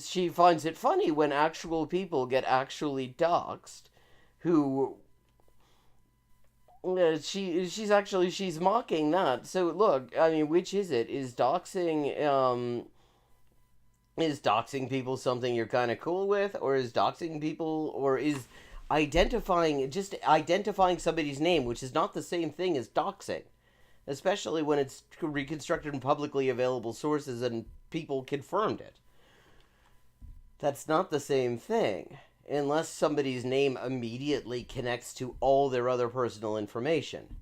A: she finds it funny when actual people get actually doxxed, who, she's mocking that. So, look, I mean, which is it? Is doxing people something you're kind of cool with, or is doxing people, or is identifying somebody's name, which is not the same thing as doxing, especially when it's reconstructed in publicly available sources and people confirmed it. That's not the same thing, unless somebody's name immediately connects to all their other personal information.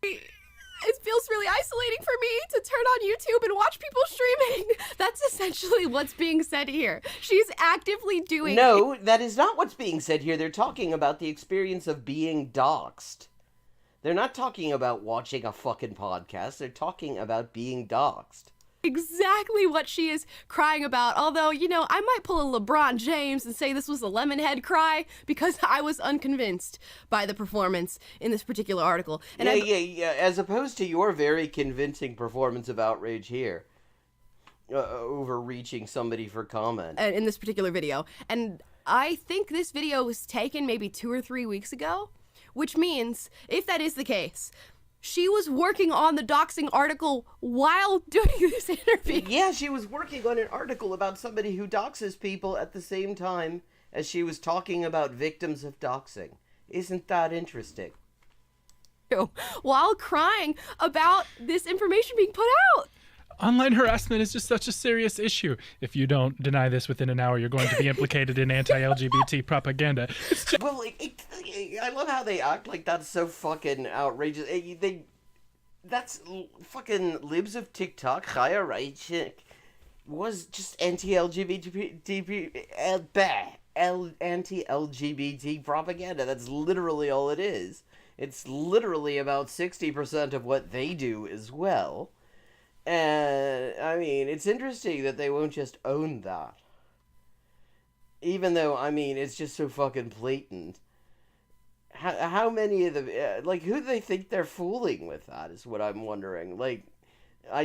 C: It feels really isolating for me to turn on YouTube and watch people streaming. That's essentially what's being said here. She's actively doing...
A: No, that is not what's being said here. They're talking about the experience of being doxxed. They're not talking about watching a fucking podcast. They're talking about being doxxed.
C: Exactly what she is crying about. Although, I might pull a LeBron James and say this was a Lemonhead cry because I was unconvinced by the performance in this particular article. And
A: yeah. As opposed to your very convincing performance of outrage here. Overreaching somebody for comment.
C: In this particular video. And I think this video was taken maybe 2 or 3 weeks ago, which means, if that is the case, she was working on the doxing article while doing this interview.
A: Yeah, she was working on an article about somebody who doxes people at the same time as she was talking about victims of doxing. Isn't that interesting?
C: While crying about this information being put out.
B: Online harassment is just such a serious issue. If you don't deny this within an hour, you're going to be implicated in anti-LGBT propaganda.
A: Well, I love how they act like that's so fucking outrageous. That's fucking libs of TikTok, Chaya Reichik, was just anti-LGBT propaganda. That's literally all it is. It's literally about 60% of what they do as well. And, I mean, it's interesting that they won't just own that. Even though, I mean, it's just so fucking blatant. How many of them, who do they think they're fooling with that is what I'm wondering.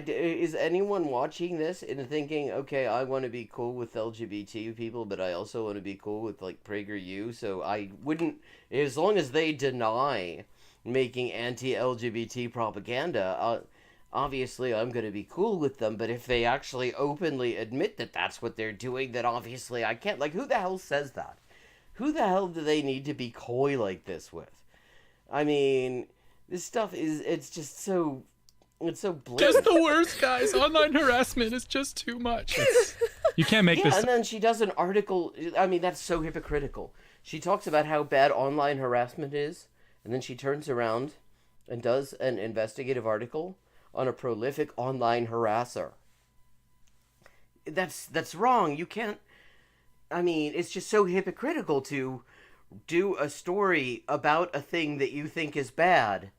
A: Is anyone watching this and thinking, okay, I want to be cool with LGBT people, but I also want to be cool with, PragerU, so I wouldn't, as long as they deny making anti-LGBT propaganda, obviously I'm going to be cool with them, but if they actually openly admit that that's what they're doing, then obviously I can't. Who the hell says that? Who the hell do they need to be coy like this with? I mean, this stuff it's just so... It's so blatant.
B: Just the worst, guys. Online harassment is just too much. You can't make this...
A: and then she does an article... I mean, that's so hypocritical. She talks about how bad online harassment is, and then she turns around and does an investigative article on a prolific online harasser. That's wrong. You can't... I mean, it's just so hypocritical to do a story about a thing that you think is bad,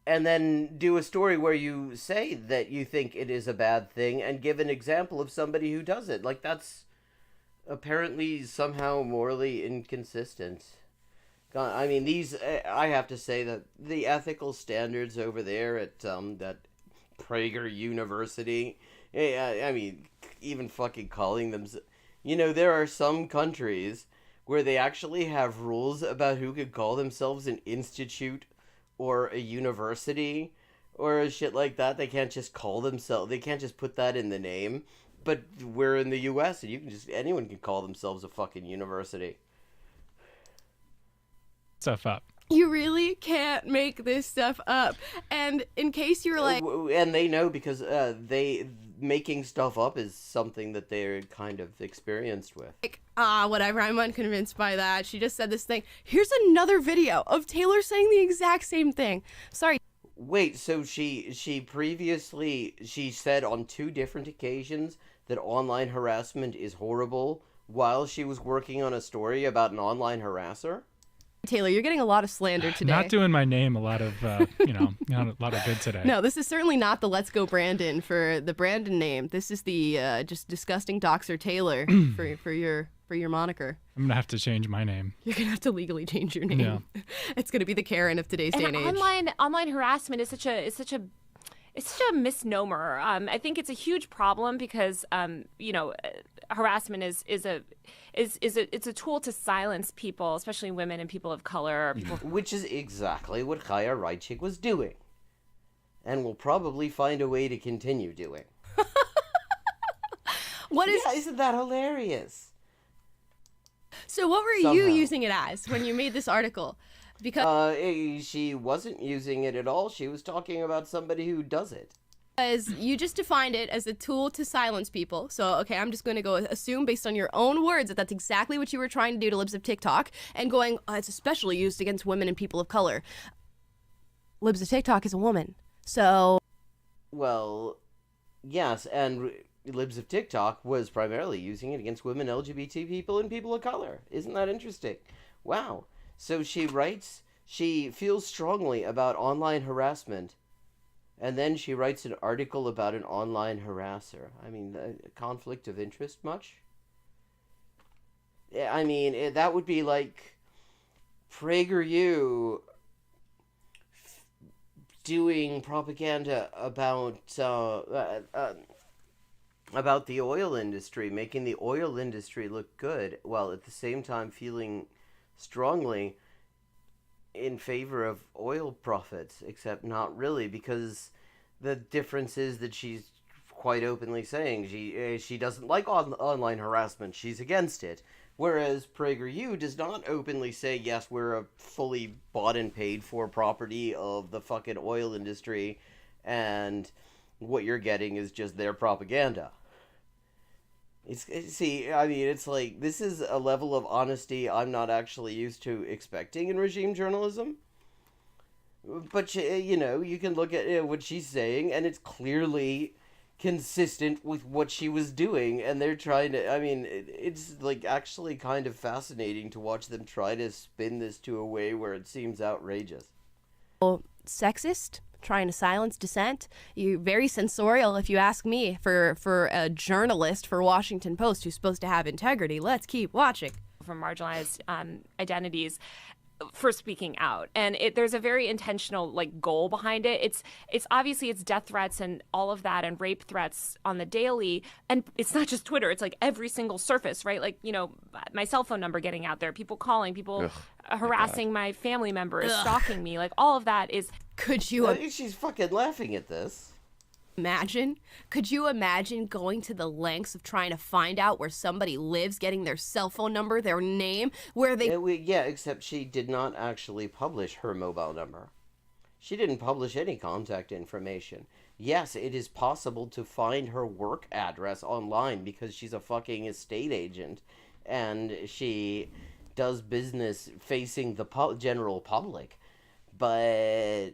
A: and then do a story where you say that you think it is a bad thing and give an example of somebody who does it. That's apparently somehow morally inconsistent. I mean, these. I have to say that the ethical standards over there at that Prager University. I mean, even fucking calling them. You know, there are some countries where they actually have rules about who could call themselves an institute or a university or a shit like that. They can't just call themselves. They can't just put that in the name. But we're in the U.S. and anyone can call themselves a fucking university.
B: Stuff up.
C: You really can't make this stuff up. And in case you're like,
A: And they know because they making stuff up is something that they're kind of experienced with.
C: Whatever, I'm unconvinced by that. She just said this thing. Here's another video of Taylor saying the exact same thing. Sorry.
A: Wait, so she previously said on 2 different occasions that online harassment is horrible while she was working on a story about an online harasser?
C: Taylor, you're getting a lot of slander today.
B: Not doing my name a lot of, not a lot of good today.
C: No, this is certainly not the Let's Go Brandon for the Brandon name. This is the just disgusting Doxer Taylor for your moniker.
B: I'm gonna have to change my name.
C: You're gonna have to legally change your name.
B: Yeah.
C: It's gonna be the Karen of today's day and age.
F: Online harassment is such a misnomer. I think it's a huge problem because harassment is a tool to silence people, especially women and people of color. Or people.
A: Which is exactly what Chaya Reichik was doing, and will probably find a way to continue doing. Isn't that hilarious?
C: So what were you using it as when you made this article? Because
A: she wasn't using it at all. She was talking about somebody who does it.
C: You just defined it as a tool to silence people. So, okay, I'm just going to go assume based on your own words that that's exactly what you were trying to do to Libs of TikTok and going, it's especially used against women and people of color. Libs of TikTok is a woman. So...
A: Well, yes, and Libs of TikTok was primarily using it against women, LGBT people, and people of color. Isn't that interesting? Wow. So she writes, she feels strongly about online harassment, and then she writes an article about an online harasser. I mean, a conflict of interest much? Yeah, I mean, that would be like PragerU doing propaganda about the oil industry, making the oil industry look good, while at the same time feeling strongly in favor of oil profits, except not really, because the difference is that she's quite openly saying she doesn't like online harassment, she's against it, whereas PragerU does not openly say, yes, we're a fully bought and paid for property of the fucking oil industry, and what you're getting is just their propaganda. It's like, this is a level of honesty I'm not actually used to expecting in regime journalism. But, you can look at what she's saying, and it's clearly consistent with what she was doing, and they're trying to, it's, like, actually kind of fascinating to watch them try to spin this to a way where it seems outrageous.
C: Sexist? Trying to silence dissent. You're very censorial, if you ask me, for a journalist for Washington Post who's supposed to have integrity. Let's keep watching.
F: From marginalized identities for speaking out, and there's a very intentional goal behind it. It's obviously it's death threats and all of that, and rape threats on the daily, and it's not just Twitter, it's like every single surface, right? My cell phone number getting out there, people calling, people harassing my family members, stalking me, all of that is.
C: Could you
A: I think she's fucking laughing at this.
C: imagine? Could you imagine going to the lengths of trying to find out where somebody lives, getting their cell phone number, their name, where they...
A: Except she did not actually publish her mobile number. She didn't publish any contact information. Yes, it is possible to find her work address online because she's a fucking estate agent and she does business facing the general public. But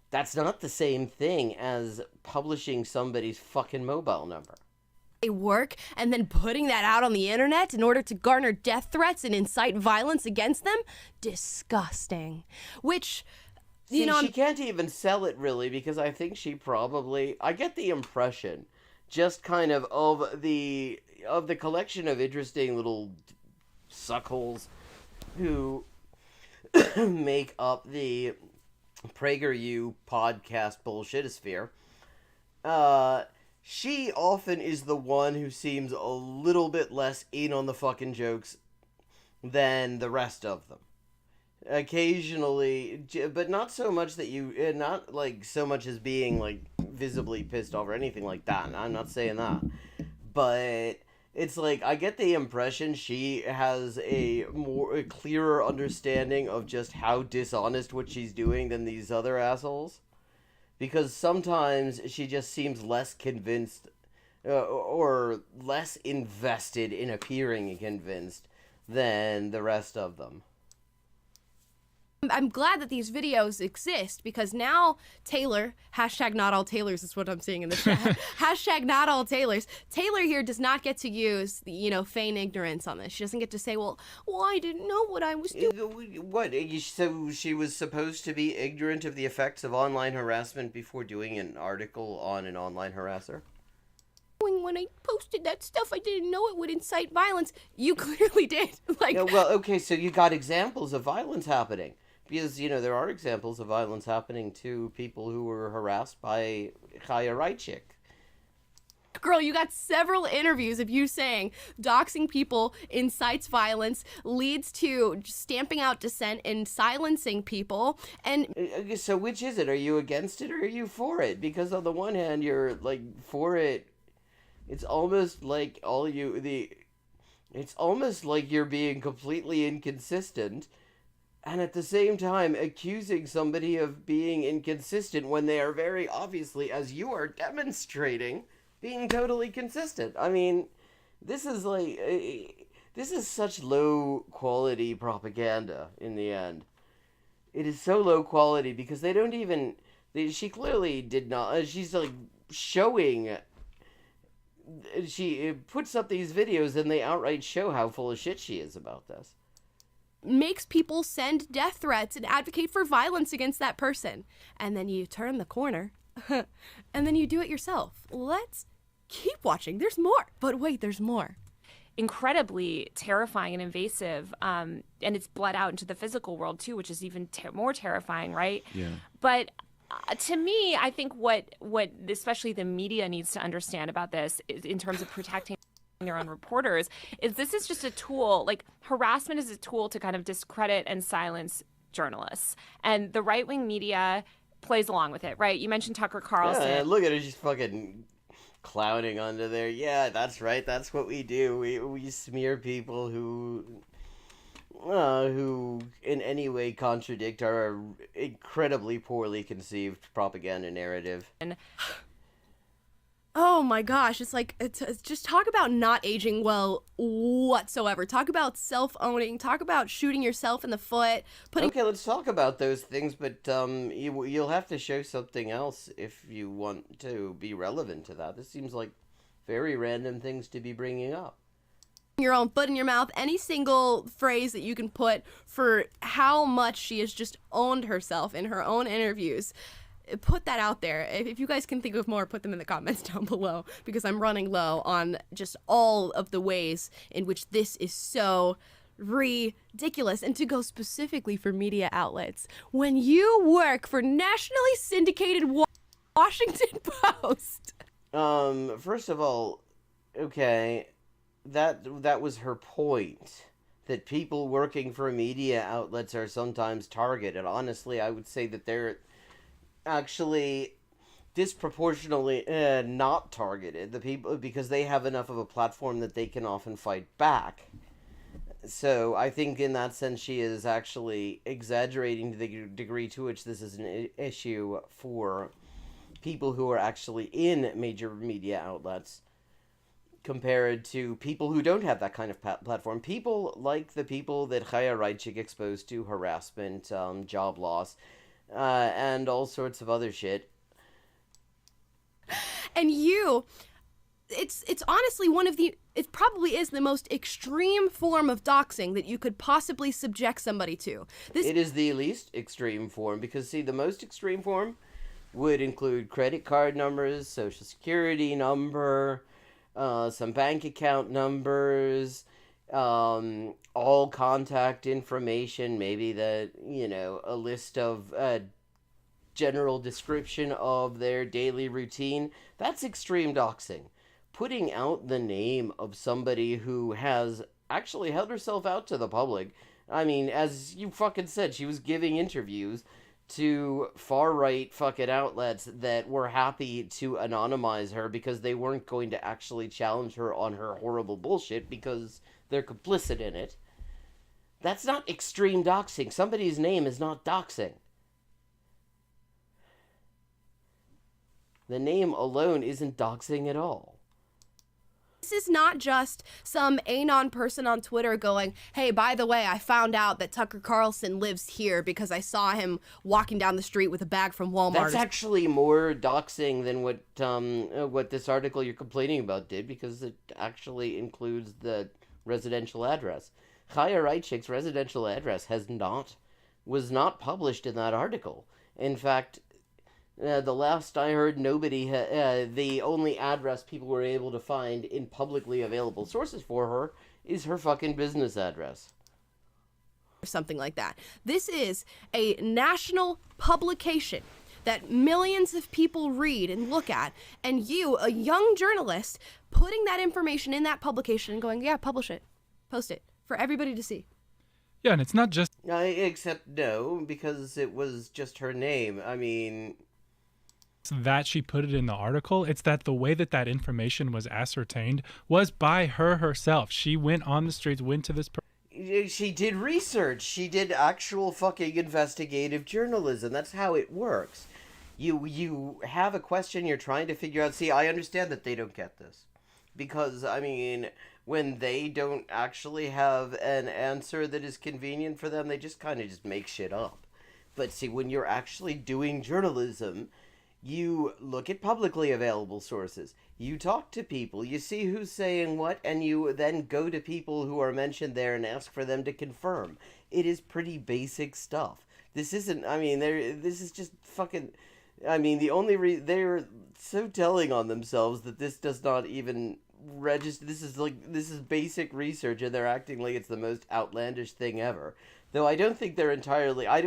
A: that's not the same thing as publishing somebody's fucking mobile number.
C: They work and then putting that out on the internet in order to garner death threats and incite violence against them? Disgusting. Which,
A: she can't even sell it really, because I think she probably, I get the impression just kind of the collection of interesting little suckholes who make up the PragerU podcast bullshitosphere, she often is the one who seems a little bit less in on the fucking jokes than the rest of them. Occasionally, but not so much that not like so much as being like visibly pissed off or anything like that. I'm not saying that, but it's like I get the impression she has a clearer understanding of just how dishonest what she's doing than these other assholes, because sometimes she just seems less convinced or less invested in appearing convinced than the rest of them.
C: I'm glad that these videos exist, because now Taylor, hashtag not all Taylors is what I'm seeing in the chat, hashtag not all Taylors, Taylor here does not get to use, feign ignorance on this. She doesn't get to say, well, I didn't know what I was doing.
A: What? So she was supposed to be ignorant of the effects of online harassment before doing an article on an online harasser?
C: When I posted that stuff, I didn't know it would incite violence. You clearly did.
A: Well, okay, so you got examples of violence happening. Because, there are examples of violence happening to people who were harassed by Chaya Raichik.
C: Girl, you got several interviews of you saying doxing people incites violence, leads to stamping out dissent and silencing people. And
A: so which is it? Are you against it or are you for it? Because on the one hand, you're for it. It's almost like it's almost like you're being completely inconsistent. And at the same time, accusing somebody of being inconsistent when they are very obviously, as you are demonstrating, being totally consistent. I mean, this is such low quality propaganda in the end. It is so low quality because they don't even, she clearly did not, she's showing, she puts up these videos and they outright show how full of shit she is about this.
C: Makes people send death threats and advocate for violence against that person. And then you turn the corner and then you do it yourself. Let's keep watching. There's more. But wait, there's more.
F: Incredibly terrifying and invasive, and it's bled out into the physical world too, which is even more terrifying, right?
G: Yeah.
F: But to me, I think what especially the media needs to understand about this is, in terms of protecting their own reporters, is this is just a tool. Harassment is a tool to kind of discredit and silence journalists, and the right-wing media plays along with it, right? You mentioned Tucker Carlson.
A: Yeah, look at her, she's fucking clowning under there. Yeah, that's right, that's what we do. We smear people who in any way contradict our incredibly poorly conceived propaganda narrative.
C: Oh my gosh, it's just talk about not aging well whatsoever. Talk about self-owning. Talk about shooting yourself in the foot.
A: Okay, let's talk about those things, but you'll have to show something else if you want to be relevant to that. This seems like very random things to be bringing up.
C: Your own foot in your mouth. Any single phrase that you can put for how much she has just owned herself in her own interviews. Put that out there. If you guys can think of more, put them in the comments down below, because I'm running low on just all of the ways in which this is so ridiculous. And to go specifically for media outlets, when you work for nationally syndicated Washington Post.
A: First of all, okay, that was her point. That people working for media outlets are sometimes targeted. Honestly, I would say that they're actually disproportionately not targeted, the people, because they have enough of a platform that they can often fight back. So I think in that sense she is actually exaggerating to the degree to which this is an issue for people who are actually in major media outlets compared to people who don't have that kind of platform. People like the people that Chaya Raichik exposed to harassment, job loss, and all sorts of other shit.
C: And it's honestly it probably is the most extreme form of doxing that you could possibly subject somebody to.
A: It is the least extreme form, because see, the most extreme form would include credit card numbers, social security number, some bank account numbers, all contact information, maybe a list of general description of their daily routine. That's extreme doxing. Putting out the name of somebody who has actually held herself out to the public. I mean, as you fucking said, she was giving interviews to far-right fucking outlets that were happy to anonymize her because they weren't going to actually challenge her on her horrible bullshit because they're complicit in it. That's not extreme doxing. Somebody's name is not doxing. The name alone isn't doxing at all.
C: This is not just some anon person on Twitter going, hey, by the way, I found out that Tucker Carlson lives here because I saw him walking down the street with a bag from Walmart.
A: That's actually more doxing than what this article you're complaining about did, because it actually includes the residential address. Chaya Reichik's residential address was not published in that article. In fact, the last I heard, the only address people were able to find in publicly available sources for her is her fucking business address.
C: Something like that. This is a national publication that millions of people read and look at, and you, a young journalist, putting that information in that publication and going, yeah, publish it, post it, for everybody to see.
B: Yeah, and it's not just...
A: Except no, because it was just her name. I mean...
B: that she put it in the article, it's that the way that information was ascertained was by her herself. She went on the streets, went to this
A: she did research. She did actual fucking investigative journalism. That's how it works. You have a question you're trying to figure out. See, I understand that they don't get this. Because, I mean, when they don't actually have an answer that is convenient for them, they just kind of just make shit up. But see, when you're actually doing journalism, you look at publicly available sources, you talk to people, you see who's saying what, and you then go to people who are mentioned there and ask for them to confirm. It is pretty basic stuff. This isn't, I mean, this is just fucking, I mean, they're so telling on themselves that this does not even register. This is basic research, and they're acting like it's the most outlandish thing ever. Though I don't think they're entirely, I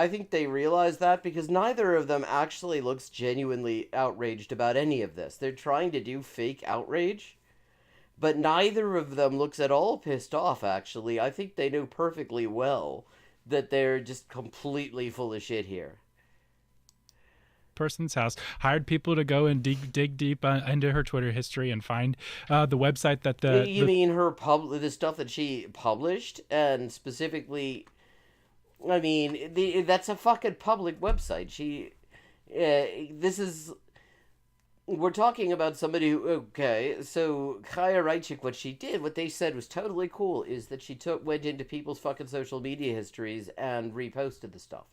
A: think they realize that, because neither of them actually looks genuinely outraged about any of this. They're trying to do fake outrage, but neither of them looks at all pissed off, actually. I think they know perfectly well that they're just completely full of shit here.
B: Person's house, hired people to go and dig deep into her Twitter history and find the website that
A: You mean the stuff that she published, and specifically... I mean, that's a fucking public website. We're talking about somebody who, okay, so Chaya Reichik, what they said was totally cool, is that she went into people's fucking social media histories and reposted the stuff.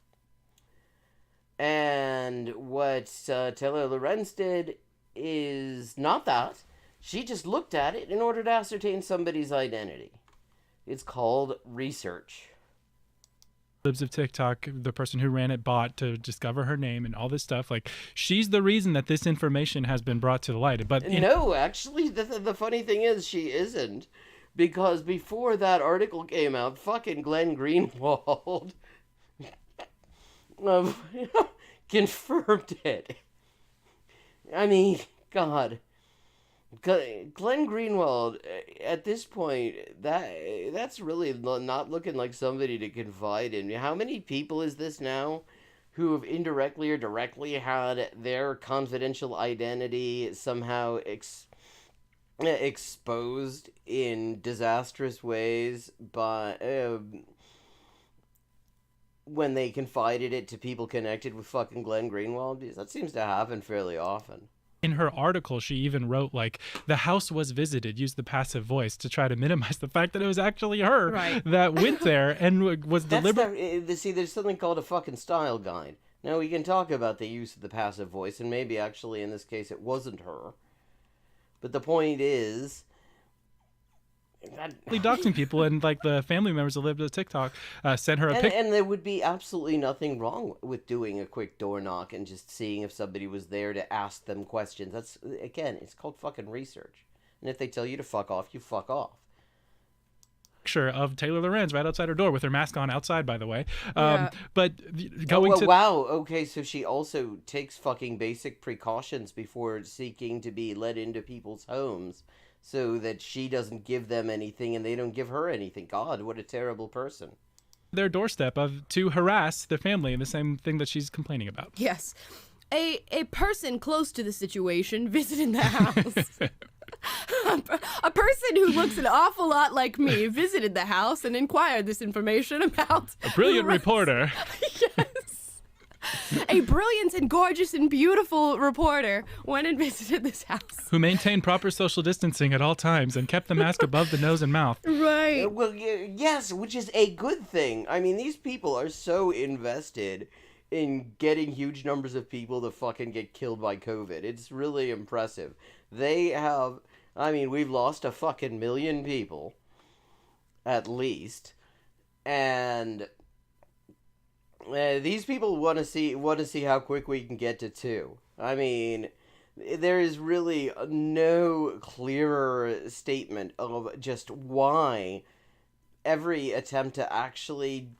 A: And what Taylor Lorenz did is not that. She just looked at it in order to ascertain somebody's identity. It's called research.
B: Libs of TikTok, the person who ran it, bought to discover her name and all this stuff. Like, she's the reason that this information has been brought to the light. But
A: no, actually, the funny thing is she isn't, because before that article came out, fucking Glenn Greenwald confirmed it. I mean, God. Glenn Greenwald, at this point, that's really not looking like somebody to confide in. How many people is this now who have indirectly or directly had their confidential identity somehow exposed in disastrous ways by when they confided it to people connected with fucking Glenn Greenwald? Because that seems to happen fairly often.
B: In her article, she even wrote, like, the house was visited, used the passive voice to try to minimize the fact that it was actually her that went there and was deliberate.
A: See, there's something called a fucking style guide. Now, we can talk about the use of the passive voice, and maybe actually in this case it wasn't her. But the point is...
B: doxing people, and like the family members that lived at TikTok sent her a picture.
A: And there would be absolutely nothing wrong with doing a quick door knock and just seeing if somebody was there to ask them questions. That's, again, it's called fucking research. And if they tell you to fuck off, you fuck off.
B: Picture of Taylor Lorenz right outside her door with her mask on outside, by the way.
C: Yeah.
B: But going to
A: wow, okay, so she also takes fucking basic precautions before seeking to be let into people's homes so that she doesn't give them anything and they don't give her anything. God, what a terrible person.
B: their doorstep to harass the family, and the same thing that she's complaining about.
C: Yes. A person close to the situation visited the house. A person who looks an awful lot like me visited the house and inquired this information about
B: A brilliant reporter.
C: Yes. A brilliant and gorgeous and beautiful reporter went and visited this house.
B: Who maintained proper social distancing at all times and kept the mask above the nose and mouth.
C: Right.
A: Well, yes, which is a good thing. I mean, these people are so invested in getting huge numbers of people to fucking get killed by COVID. It's really impressive. They have, I mean, we've lost a fucking million people, at least, and these people want to see how quick we can get to 2. I mean, there is really no clearer statement of just why every attempt to actually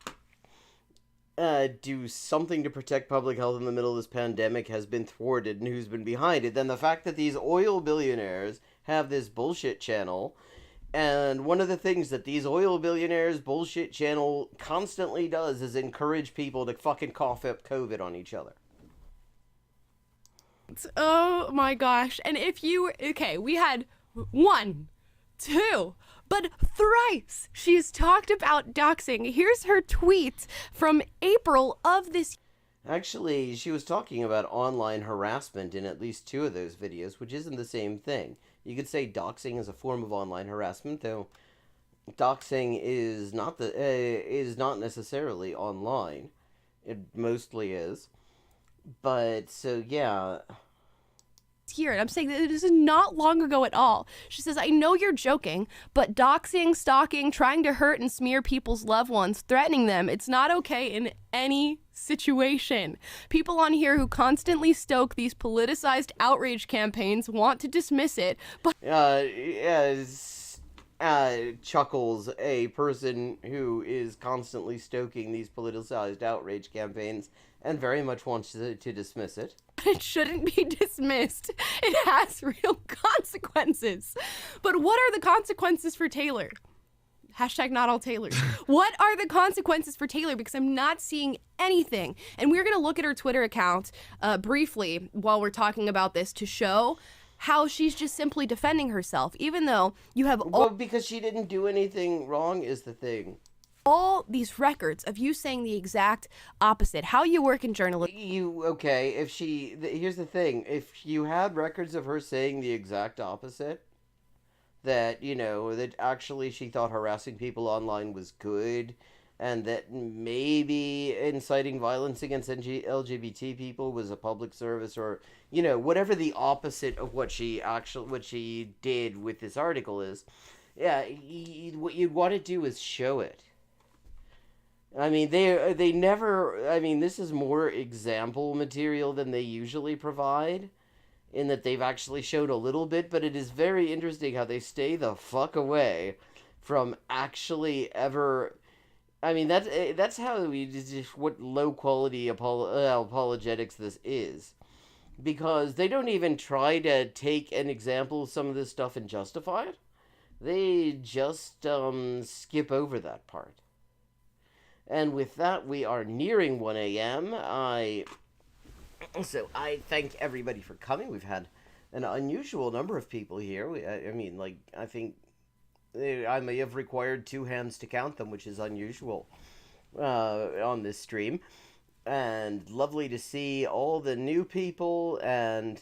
A: do something to protect public health in the middle of this pandemic has been thwarted and who's been behind it than the fact that these oil billionaires have this bullshit channel. And one of the things that these oil billionaires bullshit channel constantly does is encourage people to fucking cough up COVID on each other.
C: Oh my gosh. And if you, okay, we had 1, 2, but thrice she's talked about doxing. Here's her tweet from April of this.
A: Actually, she was talking about online harassment in at least 2 of those videos, which isn't the same thing. You could say doxing is a form of online harassment, though doxing is not necessarily online. It mostly is. But so yeah.
C: Here, and I'm saying that this is not long ago at all. She says, I know you're joking, but doxing, stalking, trying to hurt and smear people's loved ones, threatening them, it's not okay in any situation. People on here who constantly stoke these politicized outrage campaigns want to dismiss it, but
A: chuckles a person who is constantly stoking these politicized outrage campaigns and very much wants to dismiss it.
C: it shouldn't be dismissed. It has real consequences. But what are the consequences for Taylor? Hashtag not all Taylors. What are the consequences for Taylor? Because I'm not seeing anything. And we're going to look at her Twitter account briefly while we're talking about this to show how she's just simply defending herself, even though you have
A: Well, because she didn't do anything wrong is the thing.
C: all these records of you saying the exact opposite. How you work in journalism.
A: Here's the thing. If you had records of her saying the exact opposite, that, that actually she thought harassing people online was good, and that maybe inciting violence against LGBT people was a public service, or, whatever the opposite of what she did with this article is, what you'd want to do is show it. I mean, they never, this is more example material than they usually provide, in that they've actually showed a little bit, but it is very interesting how they stay the fuck away from actually ever. That's how what low quality apologetics this is, because they don't even try to take an example of some of this stuff and justify it. They just skip over that part. And with that, we are nearing 1 a.m. So I thank everybody for coming. We've had an unusual number of people here. I think I may have required 2 hands to count them, which is unusual on this stream. And lovely to see all the new people and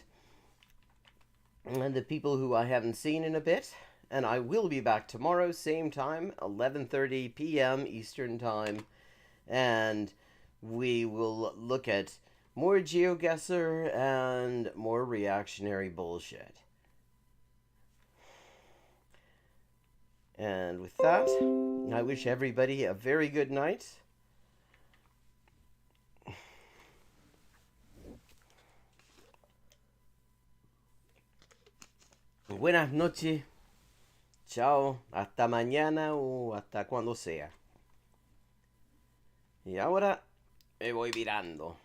A: the people who I haven't seen in a bit. And I will be back tomorrow, same time, 11:30 p.m. Eastern Time. And we will look at more Geoguessr and more reactionary bullshit. And with that, I wish everybody a very good night. buenas noches. Chao, hasta mañana o hasta cuando sea. Y ahora me voy virando.